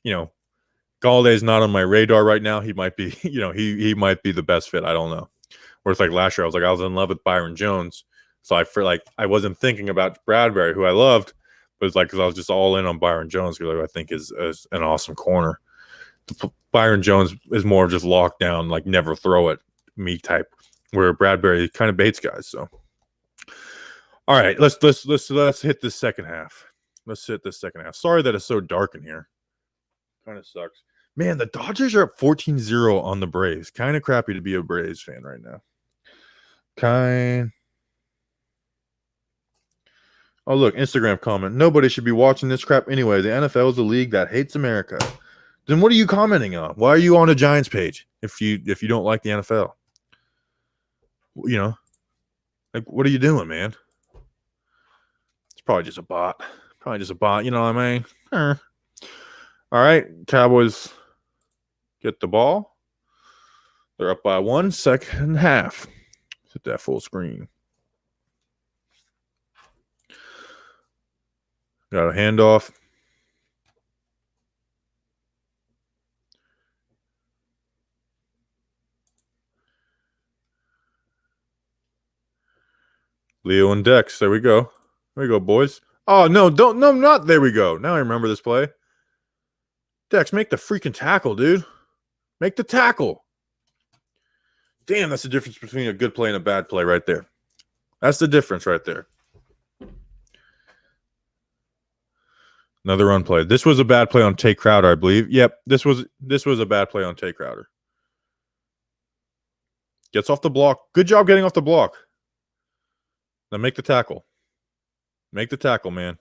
Galladay is not on my radar right now. He might be, he might be the best fit. I don't know. Whereas last year, I was in love with Byron Jones, so I feel like I wasn't thinking about Bradbury, who I loved. But it's because I was just all in on Byron Jones, because I think is an awesome corner. Byron Jones is more just locked down, never throw it me type, where Bradbury kind of baits guys. So, all right, let's hit this second half. Sorry that it's so dark in here. Kind of sucks, man. The Dodgers are up 14-0 on the Braves. Kind of crappy to be a Braves fan right now. Oh, look, Instagram comment. Nobody should be watching this crap anyway. The NFL is a league that hates America. Then what are you commenting on? Why are you on a Giants page if you don't like the NFL? What are you doing, man? It's probably just a bot. You know what I mean? All right, Cowboys get the ball. They're up by 1 second half. Hit that full screen. Got a handoff. Leo and Dex. There we go. There we go, boys. Oh, no, not there we go. Now I remember this play. Dex, make the freaking tackle, dude. Make the tackle. Damn, that's the difference between a good play and a bad play right there. That's the difference right there. Another run play. This was a bad play on Tay Crowder, I believe. Yep, this was a bad play on Tay Crowder. Gets off the block. Good job getting off the block. Now make the tackle. Make the tackle, man.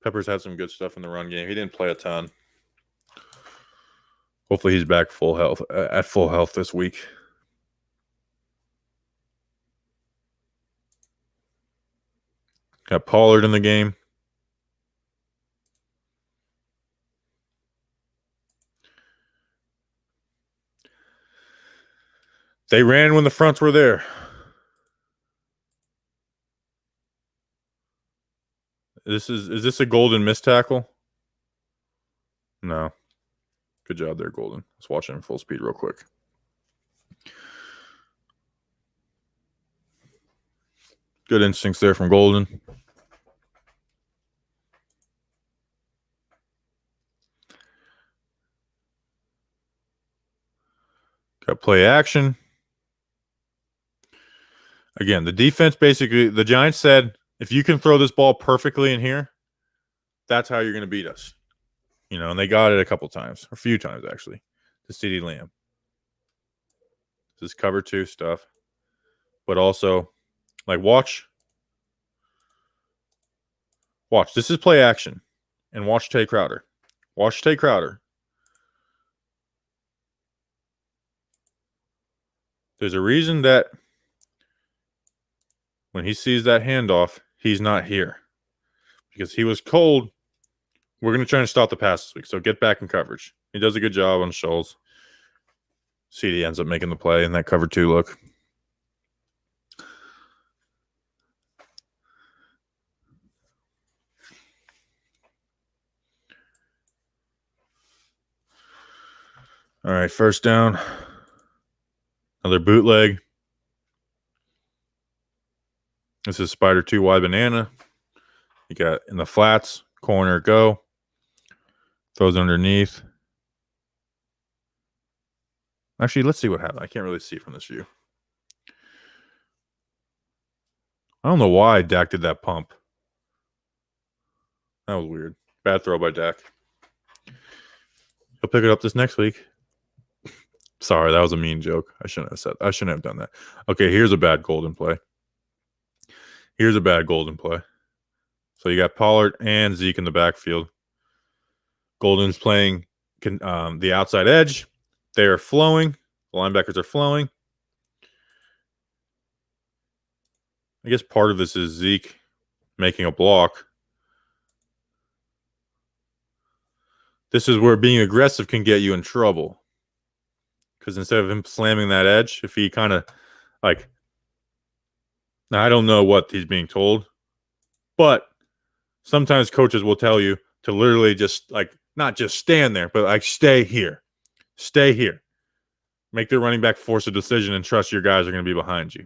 Peppers had some good stuff in the run game. He didn't play a ton. Hopefully he's back at full health this week. Got Pollard in the game. They ran when the fronts were there. Is this a Golden missed tackle? No. Good job there, Golden. Let's watch it in full speed real quick. Good instincts there from Golden. Got play action. Again, the defense basically, the Giants said, if you can throw this ball perfectly in here, that's how you're going to beat us. You know, and they got it a couple times, a few times actually, to CeeDee Lamb. This is cover 2 stuff. But also, like, watch. This is play action. And watch Tay Crowder. Watch Tay Crowder. There's a reason that when he sees that handoff, he's not here. Because he was cold. We're going to try and stop the pass this week. So get back in coverage. He does a good job on Scholes. CD ends up making the play in that cover 2 look. All right, first down. Another bootleg. This is Spider 2 wide banana. You got in the flats, corner, go. Throws underneath. Actually, let's see what happened. I can't really see from this view. I don't know why Dak did that pump. That was weird. Bad throw by Dak. He'll pick it up this next week. Sorry, that was a mean joke. I shouldn't have done that. Okay, here's a bad Golden play. So you got Pollard and Zeke in the backfield. Golden's playing the outside edge. They are flowing. The linebackers are flowing. I guess part of this is Zeke making a block. This is where being aggressive can get you in trouble. Because instead of him slamming that edge, if he kind of like, now I don't know what he's being told, but sometimes coaches will tell you to literally just like, not just stand there, but like stay here. Stay here. Make the running back force a decision and trust your guys are going to be behind you.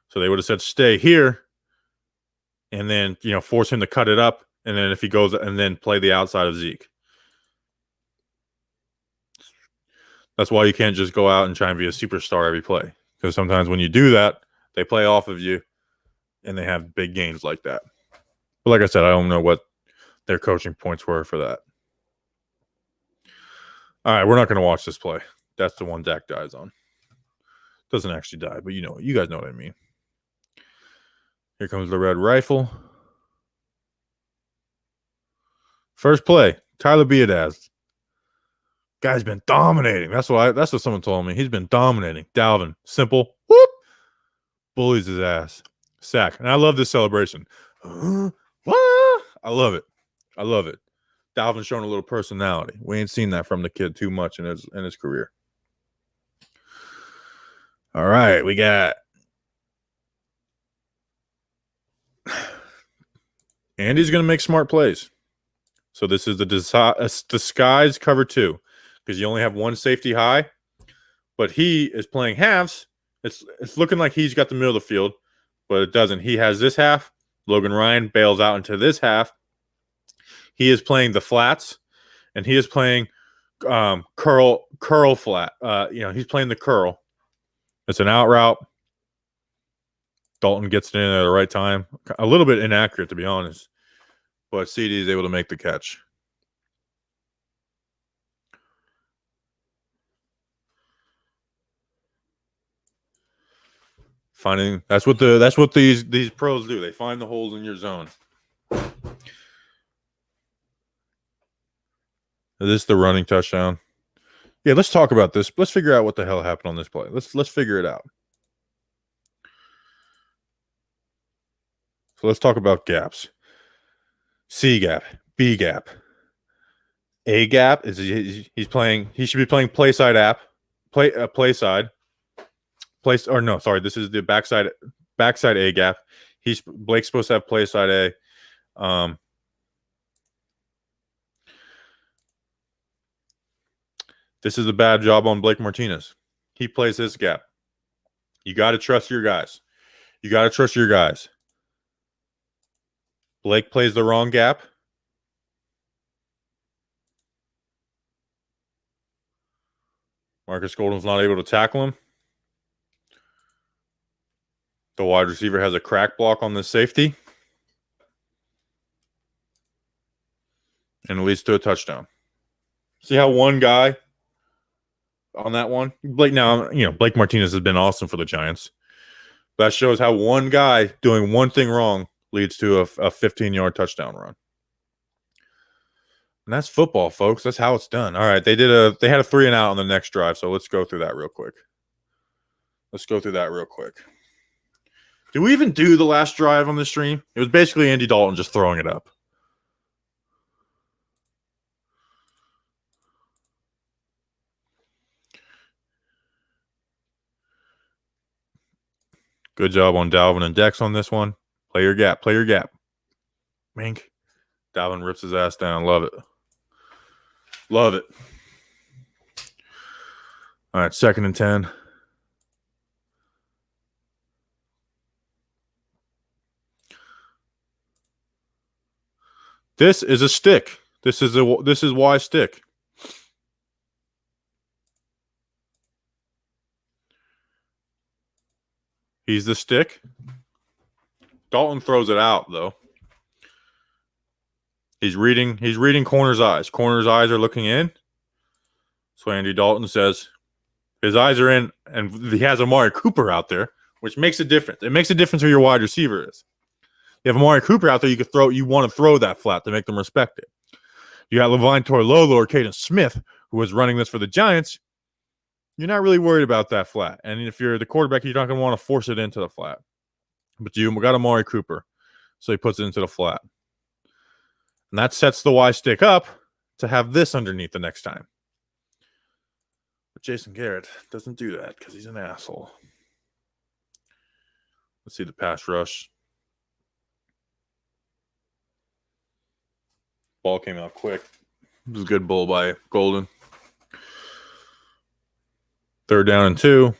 So they would have said stay here and then, force him to cut it up. And then if he goes and then play the outside of Zeke. That's why you can't just go out and try and be a superstar every play. Because sometimes when you do that, they play off of you and they have big gains like that. But like I said, I don't know what their coaching points were for that. All right, we're not going to watch this play. That's the one Dak dies on. Doesn't actually die, but you guys know what I mean. Here comes the red rifle. First play, Tyler Biadasz. Guy's been dominating. That's what someone told me. He's been dominating. Dalvin, simple, whoop, bullies his ass. Sack. And I love this celebration. What? I love it. Dalvin showing a little personality. We ain't seen that from the kid too much in his career. All right, we got Andy's going to make smart plays. So this is the disguise cover 2 because you only have one safety high, but he is playing halves. It's looking like he's got the middle of the field, but it doesn't. He has this half. Logan Ryan bails out into this half. He is playing the flats, and he is playing curl flat. He's playing the curl. It's an out route. Dalton gets it in at the right time. A little bit inaccurate, to be honest. But CD is able to make the catch. That's what these pros do. They find the holes in your zone. Is this the running touchdown? Yeah, let's talk about this. Let's figure out what the hell happened on this play. Let's figure it out. So let's talk about gaps. C gap, B gap. A gap is he's playing. He should be playing play side app, play side. Place or no, sorry, this is the backside A gap. Blake's supposed to have play side A. This is a bad job on Blake Martinez. He plays this gap. You got to trust your guys. Blake plays the wrong gap. Marcus Golden's not able to tackle him. The wide receiver has a crack block on the safety. And it leads to a touchdown. See how one guy on that one? Blake Martinez has been awesome for the Giants. That shows how one guy doing one thing wrong leads to a 15-yard touchdown run. And that's football, folks. That's how it's done. All right, they had a 3-and-out on the next drive, so let's go through that real quick. Did we even do the last drive on the stream? It was basically Andy Dalton just throwing it up. Good job on Dalvin and Dex on this one. Play your gap. Mink. Dalvin rips his ass down. Love it. All right, 2nd and 10. This is a stick. This is why stick. He's the stick. Dalton throws it out though. He's reading corner's eyes. Corner's eyes are looking in. So Andy Dalton says his eyes are in, and he has Amari Cooper out there, which makes a difference. It makes a difference who your wide receiver is. You have Amari Cooper out there, you want to throw that flat to make them respect it. You got Levine Toilolo or Caden Smith, who was running this for the Giants. You're not really worried about that flat. And if you're the quarterback, you're not going to want to force it into the flat. But you got Amari Cooper, so he puts it into the flat. And that sets the Y stick up to have this underneath the next time. But Jason Garrett doesn't do that because he's an asshole. Let's see the pass rush. Ball came out quick. It was a good bull by Golden. 3rd down and 2.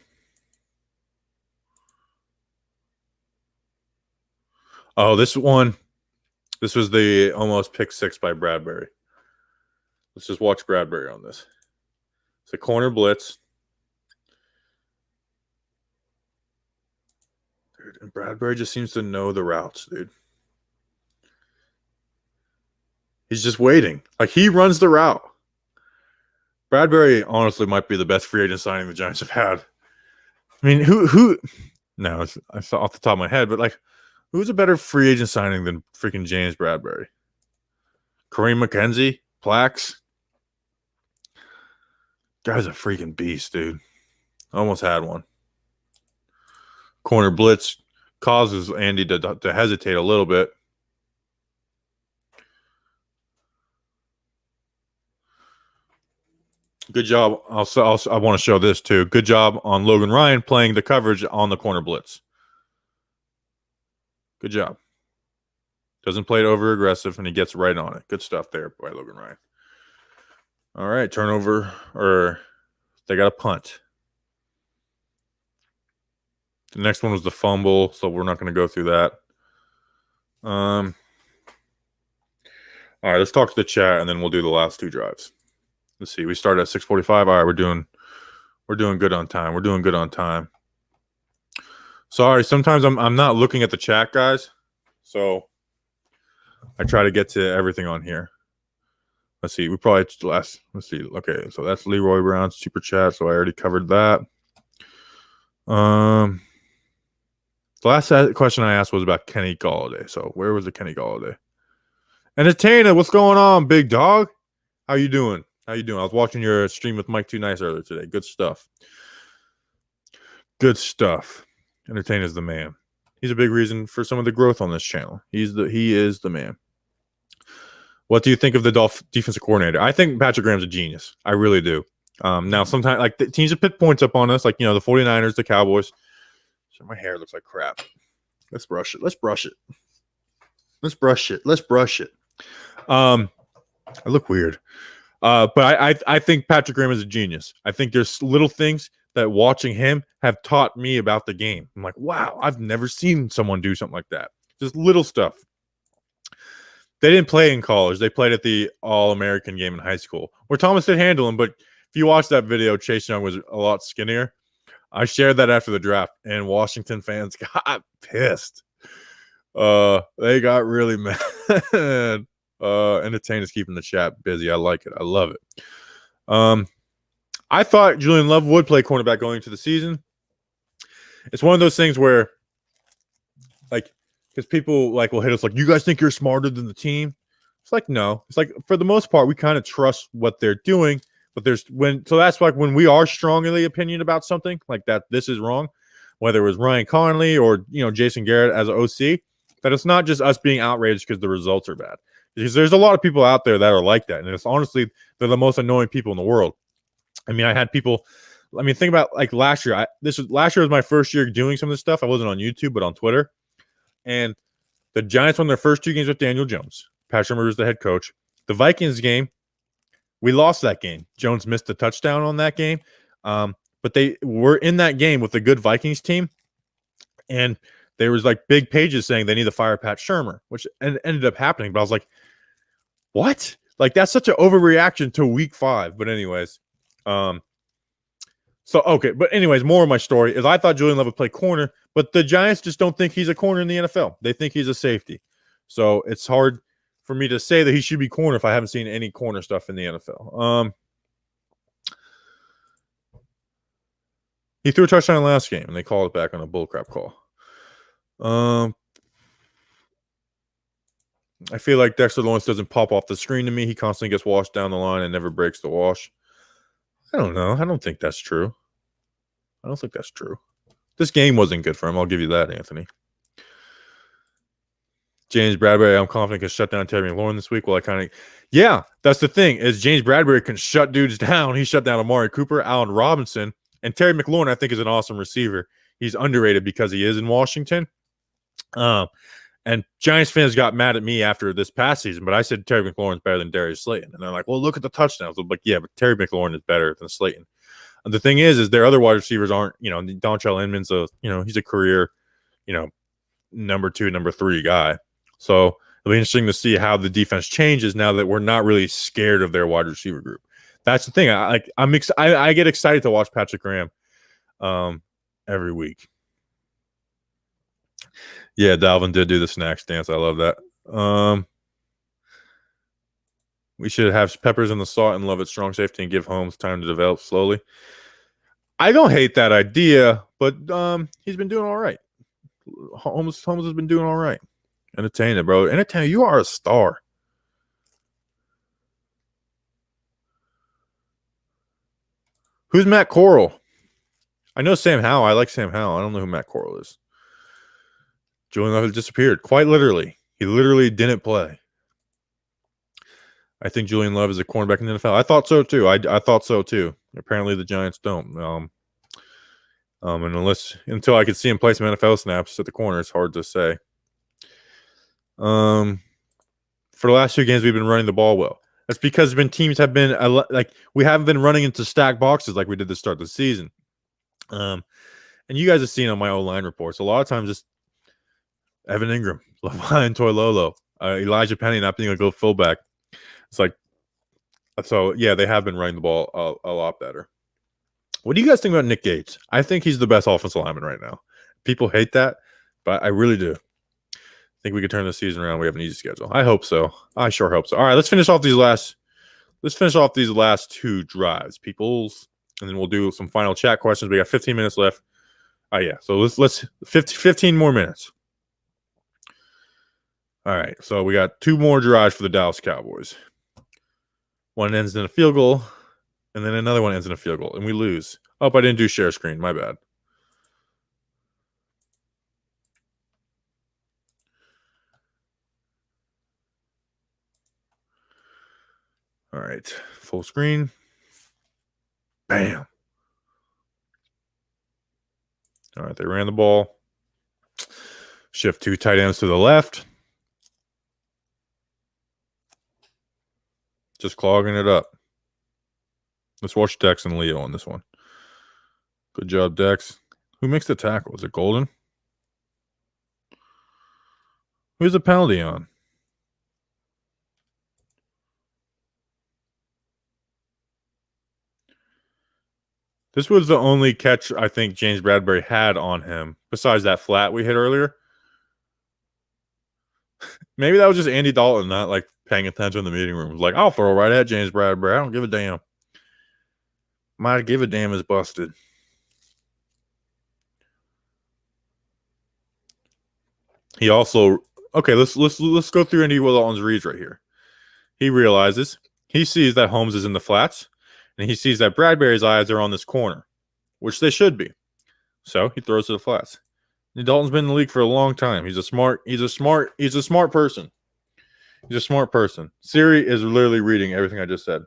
Oh, this was the almost pick 6 by Bradbury. Let's just watch Bradbury on this. It's a corner blitz. Dude, and Bradbury just seems to know the routes, dude. He's just waiting. Like, he runs the route. Bradbury, honestly, might be the best free agent signing the Giants have had. I mean, who? No, it's off the top of my head, but, like, who's a better free agent signing than freaking James Bradbury? Kareem McKenzie? Plax? Guy's a freaking beast, dude. Almost had one. Corner blitz causes Andy to hesitate a little bit. Good job. I want to show this too. Good job on Logan Ryan playing the coverage on the corner blitz. Good job. Doesn't play it over aggressive, and he gets right on it. Good stuff there by Logan Ryan. All right, turnover, or they got a punt. The next one was the fumble, so we're not going to go through that. All right, let's talk to the chat, and then we'll do the last 2 drives. Let's see. We started at 6:45. All right, we're doing good on time. Sorry, sometimes I'm not looking at the chat, guys. So I try to get to everything on here. Let's see. We probably let's see. Okay, so that's Leroy Brown's super chat. So I already covered that. The last question I asked was about Kenny Galladay. So where was the Kenny Galladay? Entertainer, what's going on, big dog? How you doing? How you doing? I was watching your stream with Mike Too Nice earlier today. Good stuff. Good stuff. Entertainer's the man. He's a big reason for some of the growth on this channel. He is the man. What do you think of the defensive coordinator? I think Patrick Graham's a genius. I really do. Now, sometimes like the teams have put points up on us, like the 49ers, the Cowboys. So my hair looks like crap. Let's brush it. Let's brush it. Let's brush it. Let's brush it. I look weird. But I think Patrick Graham is a genius. I think there's little things that watching him have taught me about the game. I'm like, wow, I've never seen someone do something like that. Just little stuff. They didn't play in college. They played at the All-American game in high school, where Thomas did handle him. But if you watch that video, Chase Young was a lot skinnier. I shared that after the draft, and Washington fans got pissed. They got really mad. Entertainer's keeping the chat busy. I like it. I love it. I thought Julian Love would play cornerback going into the season. It's one of those things where, like, because people will hit us like, you guys think you're smarter than the team? It's like, no. It's like, for the most part, we kind of trust what they're doing. But so that's like when we are strong in the opinion about something like that, this is wrong, whether it was Ryan Conley or Jason Garrett as an OC, that it's not just us being outraged because the results are bad. Because there's a lot of people out there that are like that, and it's honestly they're the most annoying people in the world. I mean, I had people. I mean, think about like last year. Last year was my first year doing some of this stuff. I wasn't on YouTube, but on Twitter, and the Giants won their first 2 games with Daniel Jones. Patrick Rivers, the head coach. The Vikings game, we lost that game. Jones missed a touchdown on that game, but they were in that game with a good Vikings team, and there was like big pages saying they need to fire Pat Shurmur, which ended up happening. But I was like, what? Like, that's such an overreaction to week 5. But anyways, okay. But anyways, more of my story is I thought Julian Love would play corner, but the Giants just don't think he's a corner in the NFL. They think he's a safety. So it's hard for me to say that he should be corner if I haven't seen any corner stuff in the NFL. He threw a touchdown last game, and they called it back on a bullcrap call. I feel like Dexter Lawrence doesn't pop off the screen to me. He constantly gets washed down the line and never breaks the wash. I don't know. I don't think that's true. I don't think that's true. This game wasn't good for him. I'll give you that, Anthony. James Bradbury, I'm confident, can shut down Terry McLaurin this week. Well, yeah, that's the thing, is James Bradbury can shut dudes down. He shut down Amari Cooper, Allen Robinson, and Terry McLaurin, I think, is an awesome receiver. He's underrated because he is in Washington. And Giants fans got mad at me after this past season, but I said Terry McLaurin's better than Darius Slayton. And they're like, well, look at the touchdowns. I'm like, yeah, but Terry McLaurin is better than Slayton. And the thing is their other wide receivers aren't, Dontrell Inman's he's a career, number 2, number 3 guy. So it'll be interesting to see how the defense changes now that we're not really scared of their wide receiver group. That's the thing. I get excited to watch Patrick Graham every week. Yeah, Dalvin did do the snacks dance. I love that. We should have Peppers in the slot and Love at strong safety and give Holmes time to develop slowly. I don't hate that idea, but he's been doing all right. Holmes has been doing all right. Entertainer, bro. Entertainer, you are a star. Who's Matt Corral? I know Sam Howell. I like Sam Howell. I don't know who Matt Corral is. Julian Love disappeared. Quite literally. He literally didn't play. I think Julian Love is a cornerback in the NFL. I thought so too. I thought so too. Apparently the Giants don't. And until I could see him play some NFL snaps at the corner, it's hard to say. For the last 2 games, we've been running the ball well. That's because teams have been we haven't been running into stacked boxes like we did to start the season. And you guys have seen on my O-line reports, a lot of times just Evan Ingram, Levine Toilolo, Elijah Penny not being a good fullback. It's like, so yeah, they have been running the ball a lot better. What do you guys think about Nick Gates? I think he's the best offensive lineman right now. People hate that, but I really do. I think we could turn the season around. We have an easy schedule. I hope so. I sure hope so. All right, let's finish off these last two drives, peoples, and then we'll do some final chat questions. We got 15 minutes left. Oh yeah, so let's 15 more minutes. All right, so we got two more drives for the Dallas Cowboys. One ends in a field goal, and then another one ends in a field goal, and we lose. Oh, I didn't do share screen. My bad. All right, full screen. Bam. All right, they ran the ball. Shift two tight ends to the left. Just clogging it up. Let's watch Dex and Leo on this one. Good job, Dex. Who makes the tackle? Is it Golden? Who's the penalty on? This was the only catch I think James Bradbury had on him, besides that flat we hit earlier. Maybe that was just Andy Dalton not like paying attention in the meeting room. Like, I'll throw right at James Bradbury. I don't give a damn. Might give a damn is busted. He also let's go through Andy Dalton's reads right here. He realizes he sees that Holmes is in the flats, and he sees that Bradbury's eyes are on this corner, which they should be. So he throws to the flats. And Dalton's been in the league for a long time. He's a smart person. He's a smart person. Siri is literally reading everything I just said.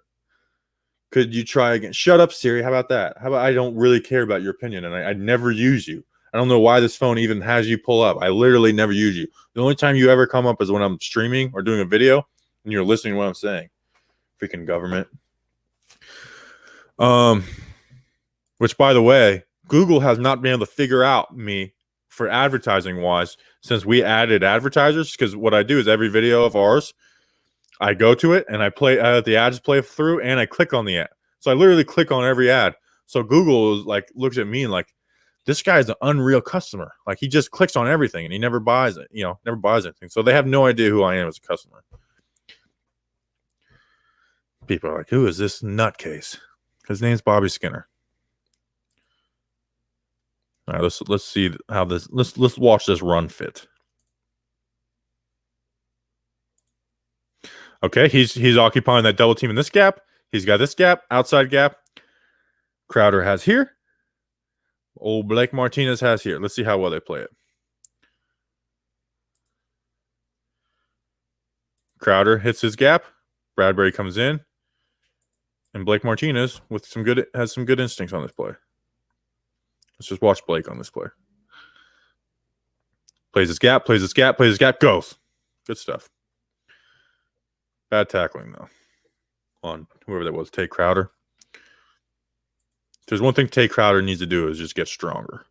Could you try again? Shut up, Siri. How about that? How about I don't really care about your opinion, and I never use you. I don't know why this phone even has you pull up. I literally never use you. The only time you ever come up is when I'm streaming or doing a video, and you're listening to what I'm saying. Freaking government. Which, by the way, Google has not been able to figure out me for advertising wise since we added advertisers. Because what I do is every video of ours, I go to it and I play the ads play through, and I click on the ad. So I literally click on every ad. So Google is like looks at me and like, this guy's an unreal customer. Like, he just clicks on everything and he never buys it. Never buys anything. So they have no idea who I am as a customer. People are like, who is this nutcase? His name's Bobby Skinner. All right, let's see how this. Let's watch this run fit. Okay, he's occupying that double team in this gap. He's got this gap, outside gap. Crowder has here. Old Blake Martinez has here. Let's see how well they play it. Crowder hits his gap. Bradbury comes in. And Blake Martinez has some good instincts on this play. Let's just watch Blake on this play. Plays his gap, goes. Good stuff. Bad tackling, though, on whoever that was, Tay Crowder. If there's one thing Tay Crowder needs to do is just get stronger.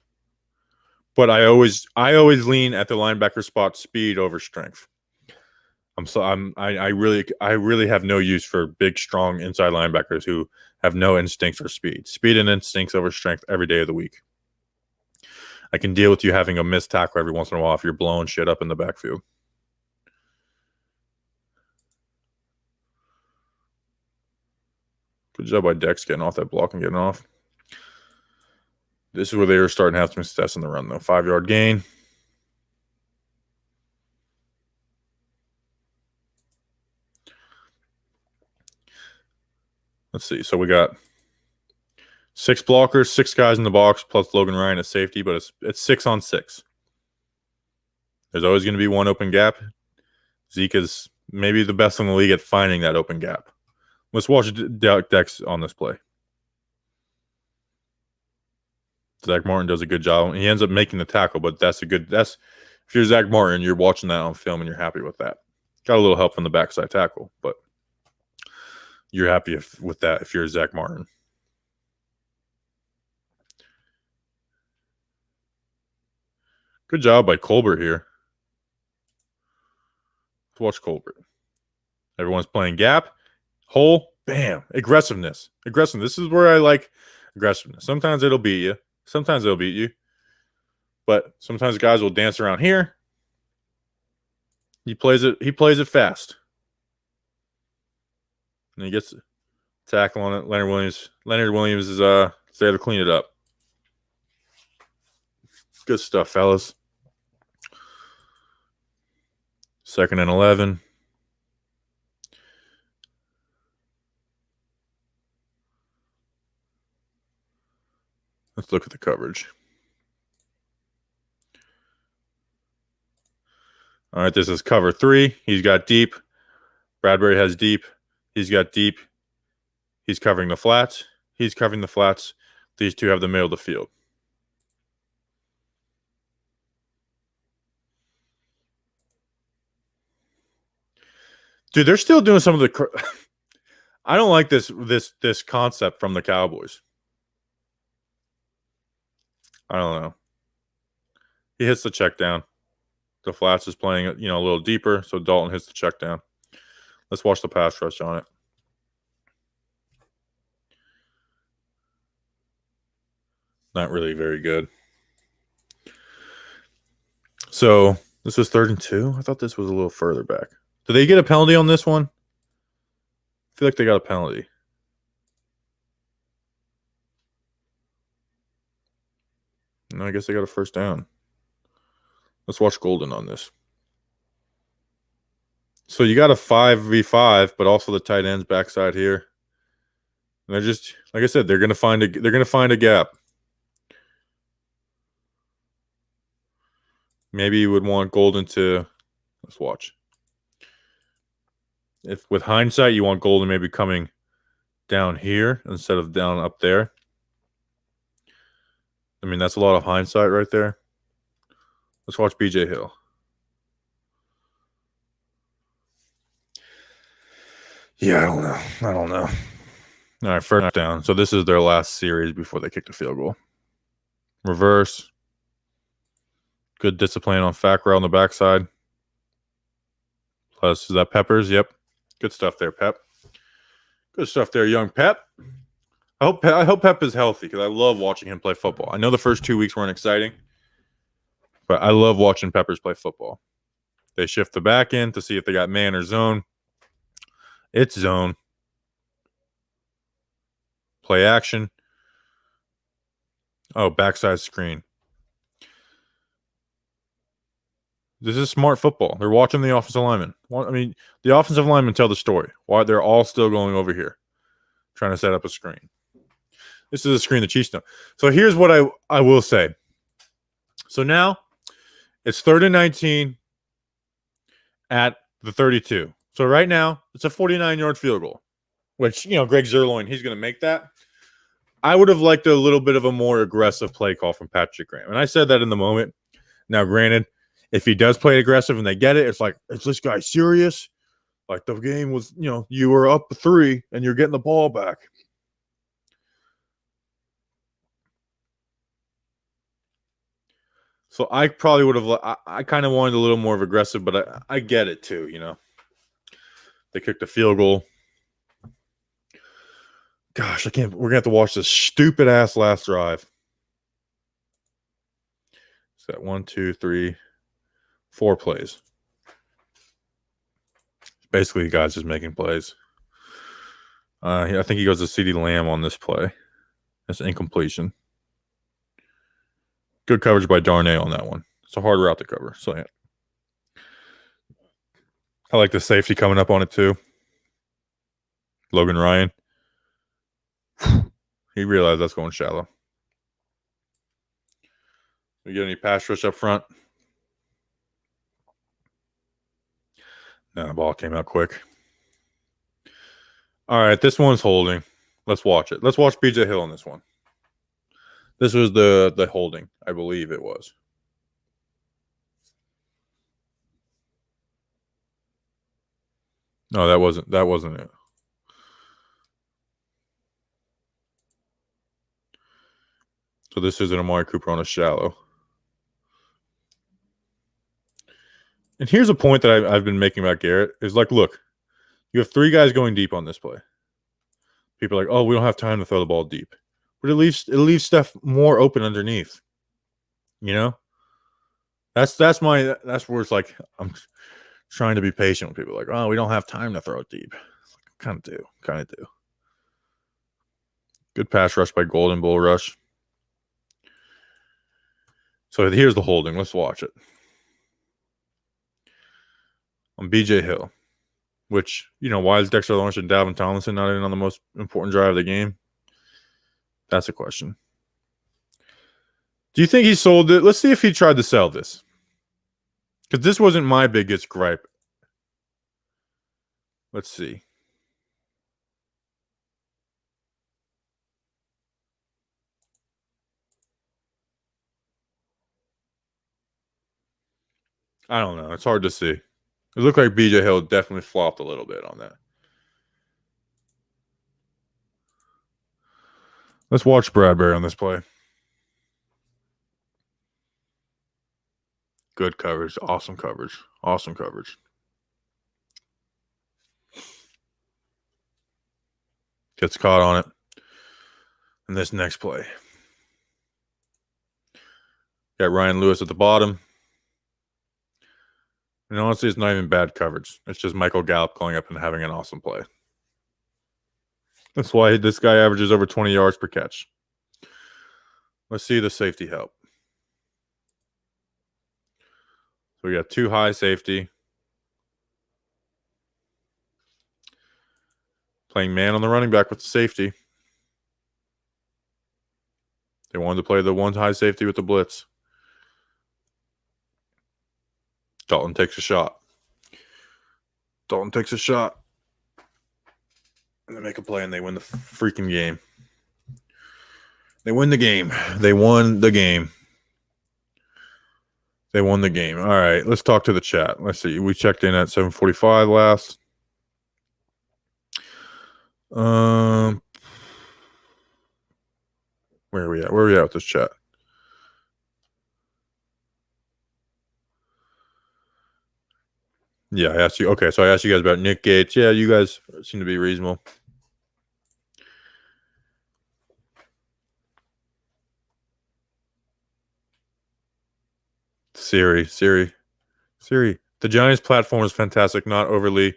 But I always lean at the linebacker spot speed over strength. I really have no use for big, strong inside linebackers who have no instincts for speed. Speed and instincts over strength every day of the week. I can deal with you having a missed tackle every once in a while if you're blowing shit up in the backfield. Good job by Dex getting off that block and getting off. This is where they were starting to have some success in the run, though. 5-yard gain. Let's see. So we got 6 blockers, 6 guys in the box, plus Logan Ryan at safety, but it's 6-on-6. There's always going to be one open gap. Zeke is maybe the best in the league at finding that open gap. Let's watch Dex on this play. Zach Martin does a good job. He ends up making the tackle, but if you're Zach Martin, you're watching that on film and you're happy with that. Got a little help from the backside tackle, but you're happy with that if you're Zach Martin. Good job by Colbert here. Let's watch Colbert. Everyone's playing gap. Hole. Bam. Aggressiveness. This is where I like aggressiveness. Sometimes it'll beat you. Sometimes it'll beat you. But sometimes guys will dance around here. He plays it fast. And he gets a tackle on it. Leonard Williams is there to clean it up. Good stuff, fellas. 2nd and 11. Let's look at the coverage. All right, this is cover 3. He's got deep. Bradbury has deep. He's got deep. He's covering the flats. He's covering the flats. These two have the middle of the field. Dude, they're still doing some of the. I don't like this concept from the Cowboys. I don't know. He hits the check down. The flats is playing it, a little deeper, so Dalton hits the check down. Let's watch the pass rush on it. Not really very good. So this was 3rd and 2. I thought this was a little further back. Did they get a penalty on this one? I feel like they got a penalty. No, I guess they got a first down. Let's watch Golden on this. So you got a 5v5, but also the tight ends backside here. And they're just, like I said, they're gonna find a gap. Maybe you would want Golden to. Let's watch. If with hindsight you want Golden maybe coming down here instead of down up there. I mean, that's a lot of hindsight right there. Let's watch BJ Hill. Yeah, I don't know. All right, first down. So this is their last series before they kick the field goal. Reverse. Good discipline on Fackrell on the backside. Plus, is that Peppers? Yep. Good stuff there, Pep. Good stuff there, young Pep. I hope Pep is healthy because I love watching him play football. I know the first 2 weeks weren't exciting, but I love watching Peppers play football. They shift the back end to see if they got man or zone. It's zone. Play action. Oh, backside screen. This is smart football. They're watching the offensive linemen. I mean, the offensive linemen tell the story. Why they're all still going over here, trying to set up a screen. This is a screen the Chiefs know. So here's what I will say. So now it's 3rd and 19 at the 32. So right now it's a 49-yard field goal, which, Greg Zerloin, he's going to make that. I would have liked a little bit of a more aggressive play call from Patrick Graham. And I said that in the moment. Now, granted, if he does play aggressive and they get it, it's like, is this guy serious? Like the game was, you were up 3 and you're getting the ball back. So I probably would have. I kind of wanted a little more of aggressive, but I get it too. They kicked a field goal. Gosh, I can't. We're gonna have to watch this stupid ass last drive. Is that 1, 2, 3, 4 plays? Basically, guys just making plays. I think he goes to CeeDee Lamb on this play. That's an incompletion. Good coverage by Darnay on that one. It's a hard route to cover. So yeah. I like the safety coming up on it too. Logan Ryan. He realized that's going shallow. We get any pass rush up front? No, the ball came out quick. All right, this one's holding. Let's watch it. Let's watch BJ Hill on this one. This was the holding, I believe it was. No, that wasn't it. So this is an Amari Cooper on a shallow. And here's a point that I've been making about Garrett is like, look, you have 3 guys going deep on this play. People are like, oh, we don't have time to throw the ball deep. But it leaves stuff more open underneath. That's where it's like I'm trying to be patient with people. Like, oh, we don't have time to throw it deep. Kind of do. Good pass rush by Golden, bull rush. So here's the holding. Let's watch it. On BJ Hill, which, why is Dexter Lawrence and Dalvin Tomlinson not even on the most important drive of the game? That's a question. Do you think he sold it? Let's see if he tried to sell this. Because this wasn't my biggest gripe. Let's see. I don't know. It's hard to see. It looked like BJ Hill definitely flopped a little bit on that. Let's watch Bradbury on this play. Good coverage. Awesome coverage. Gets caught on it. And this next play. Got Ryan Lewis at the bottom. And honestly, it's not even bad coverage. It's just Michael Gallup calling up and having an awesome play. That's why this guy averages over 20 yards per catch. Let's see the safety help. So we got two high safety. Playing man on the running back with the safety. They wanted to play the one high safety with the blitz. Dalton takes a shot. And they make a play and they win the freaking game. They won the game. All right, let's talk to the chat. Let's see. We checked in at 7:45 last. Where are we at? With this chat? Yeah, I asked you. Okay, so I asked you guys about Nick Gates. Yeah, you guys seem to be reasonable. Siri. The Giants platform is fantastic. Not overly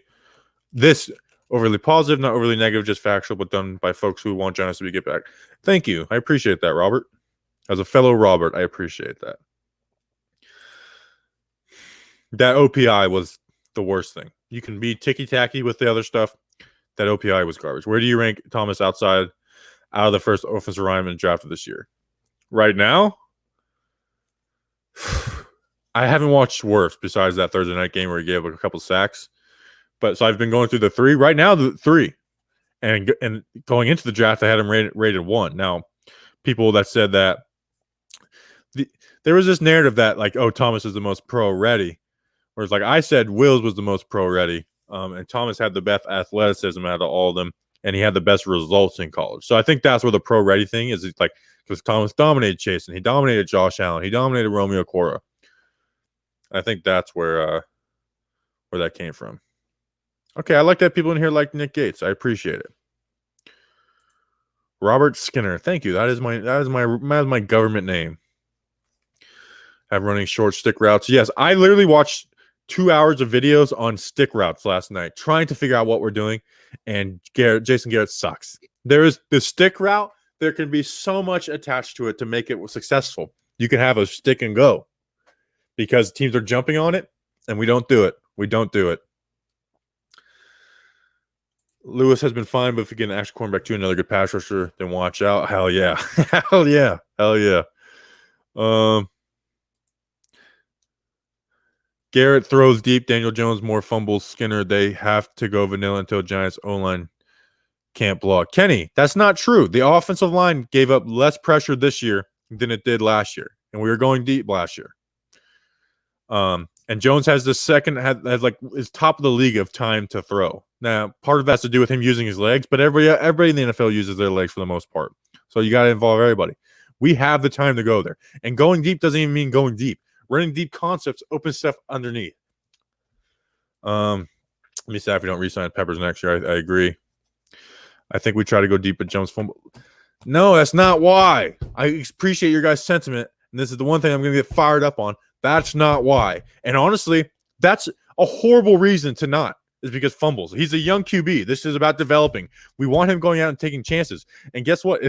positive, not overly negative, just factual, but done by folks who want Giants to get back. Thank you. I appreciate that, Robert. As a fellow Robert, I appreciate that. That OPI was the worst thing. You can be ticky-tacky with the other stuff. That OPI was garbage. Where do you rank Thomas out of the first offensive lineman drafted this year? Right now, I haven't watched worse besides that Thursday night game where he gave a couple sacks. But so I've been going through the three. Right now, the three. And going into the draft, I had him rated 1. Now, people that said that there was this narrative that, like, oh, Thomas is the most pro-ready. Whereas, like, I said Wills was the most pro-ready. And Thomas had the best athleticism out of all of them. And he had the best results in college. So I think that's where the pro-ready thing is. It's like, because Thomas dominated Chase, and he dominated Josh Allen. He dominated Romeo Cora. I think that's where that came from. Okay, I like that people in here like Nick Gates. I appreciate it. Robert Skinner, thank you. That is my government name. Have running short stick routes. Yes, I literally watched 2 hours of videos on stick routes last night, trying to figure out what we're doing. And Jason Garrett sucks. There is the stick route. There can be so much attached to it to make it successful. You can have a stick and go because teams are jumping on it, and we don't do it. Lewis has been fine, but if we get an extra cornerback to another good pass rusher, then watch out. Hell yeah. Hell yeah. Garrett throws deep. Daniel Jones more fumbles. Skinner, they have to go vanilla until Giants O-line can't block. Kenny, that's not true. The offensive line gave up less pressure this year than it did last year, and we were going deep last year. And Jones has the second, has like is top of the league of time to throw. Now, part of that has to do with him using his legs, but everybody in the NFL uses their legs for the most part. So you got to involve everybody. We have the time to go there. And going deep doesn't even mean going deep. Running deep concepts opens stuff underneath. Let me say if we don't re-sign Peppers next year, I agree. I think we try to go deep at Jones fumble. No, that's not why. I appreciate your guys' sentiment. And this is the one thing I'm going to get fired up on. That's not why. And honestly, that's a horrible reason to not, is because fumbles. He's a young QB. This is about developing. We want him going out and taking chances. And guess what?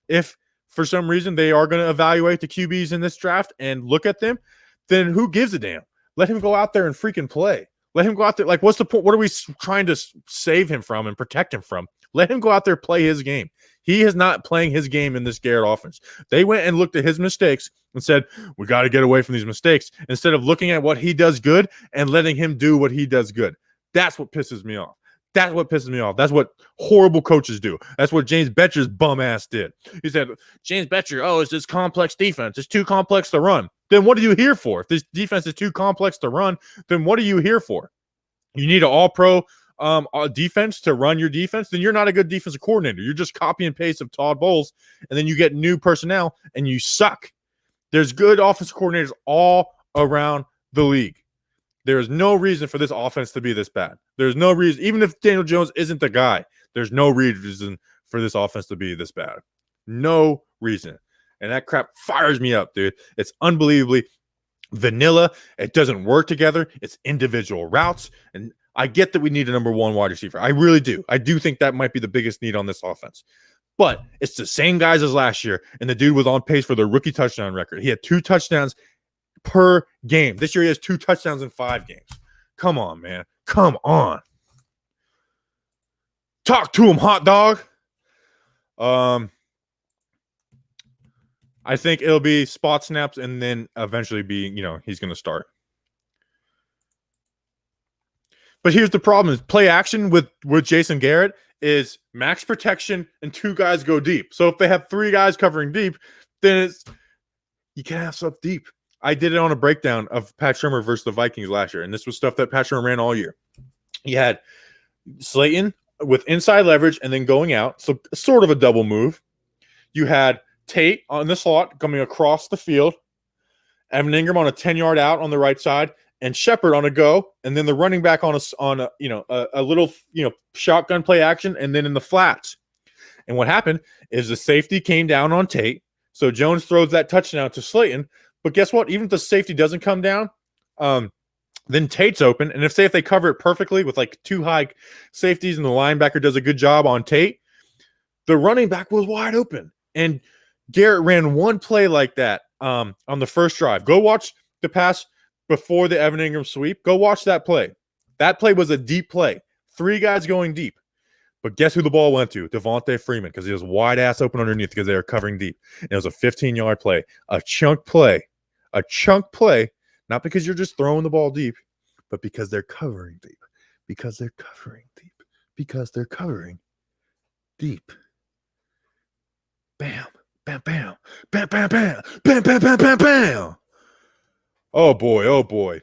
If for some reason they are going to evaluate the QBs in this draft and look at them, then who gives a damn? Let him go out there and freaking play. Let him go out there. Like, what's the point? What are we trying to save him from and protect him from? Let him go out there, play his game. He is not playing his game in this Garrett offense. They went and looked at his mistakes and said, we got to get away from these mistakes, instead of looking at what he does good and letting him do what he does good. That's what pisses me off. That's what pisses me off. That's what horrible coaches do. That's what James Betcher's bum ass did. He said, James Betcher, it's this complex defense. It's too complex to run. Then what are you here for? If this defense is too complex to run, then what are you here for? You need an all-pro defense to run your defense, then you're not a good defensive coordinator. You're just copy and paste of Todd Bowles, and then you get new personnel, and you suck. There's good offensive coordinators all around the league. There is no reason for this offense to be this bad. There's no reason, even if Daniel Jones isn't the guy, there's no reason for this offense to be this bad. No reason. And that crap fires me up, dude. It's unbelievably vanilla. It doesn't work together. It's individual routes. And I get that we need a number one wide receiver. I really do. I do think that might be the biggest need on this offense. But it's the same guys as last year, and the dude was on pace for the rookie touchdown record. He had 2 touchdowns per game. This year he has 2 touchdowns in 5 games. Come on, man. Come on. Talk to him, hot dog. I think it'll be spot snaps and then eventually be, he's going to start. But here's the problem: is play action with Jason Garrett is max protection and 2 guys go deep. So if they have 3 guys covering deep, then you can have stuff deep. I did it on a breakdown of Pat Shurmur versus the Vikings last year, and this was stuff that Pat Shurmur ran all year. He had Slayton with inside leverage and then going out, so sort of a double move. You had Tate on the slot coming across the field, Evan Ingram on a 10-yard out on the right side, and Shepard on a go, and then the running back on a little shotgun play action, and then in the flats. And what happened is the safety came down on Tate, so Jones throws that touchdown to Slayton. But guess what? Even if the safety doesn't come down, then Tate's open, and if they cover it perfectly with like 2 high safeties, and the linebacker does a good job on Tate, the running back was wide open, and Garrett ran one play like that on the first drive. Go watch the pass before the Evan Ingram sweep. Go watch that play. That play was a deep play. 3 guys going deep. But guess who the ball went to? Devontae Freeman, because he was wide ass open underneath because they were covering deep. And it was a 15-yard play. A chunk play. A chunk play. Not because you're just throwing the ball deep, but because they're covering deep. Because they're covering deep. Because they're covering deep. Bam. Bam, bam. Bam, bam, bam. Bam, bam, bam, bam, bam. Oh, boy. Oh, boy.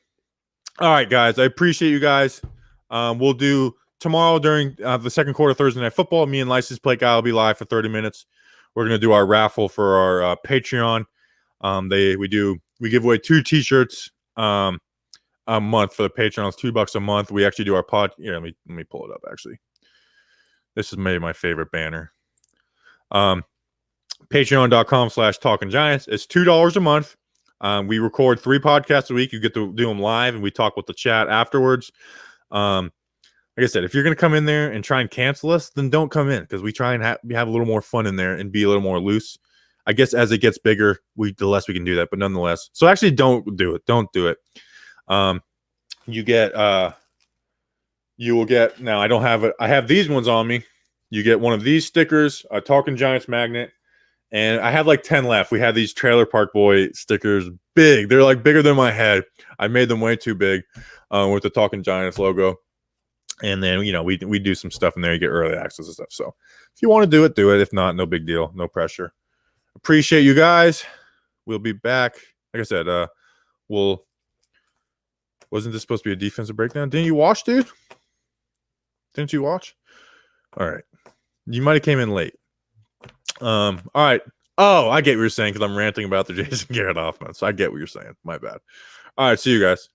All right, guys. I appreciate you guys. We'll do tomorrow during the second quarter Thursday Night Football. Me and License Plate Guy will be live for 30 minutes. We're going to do our raffle for our Patreon. We give away 2 T-shirts a month for the Patreon. It's $2 a month. We actually do our pod. Here, let me pull it up, actually. This is maybe my favorite banner. Patreon.com/TalkingGiants. It's $2 a month. We record 3 podcasts a week. You get to do them live, and we talk with the chat afterwards. Like I said, if you're going to come in there and try and cancel us, then don't come in, because we try and have a little more fun in there and be a little more loose. I guess as it gets bigger, the less we can do that, but nonetheless. So actually, don't do it. Don't do it. You will get, now I don't have it. I have these ones on me. You get one of these stickers, a Talking Giants magnet, and I have like 10 left. We have these Trailer Park Boy stickers, big. They're like bigger than my head. I made them way too big with the Talking Giants logo. And then, we do some stuff in there. You get early access and stuff. So if you want to do it, do it. If not, no big deal. No pressure. Appreciate you guys. We'll be back. Like I said, wasn't this supposed to be a defensive breakdown? Didn't you watch, dude? Didn't you watch? All right. You might have came in late. All right. Oh, I get what you're saying, because I'm ranting about the Jason Garrett offense. I get what you're saying. My bad. All right. See you guys.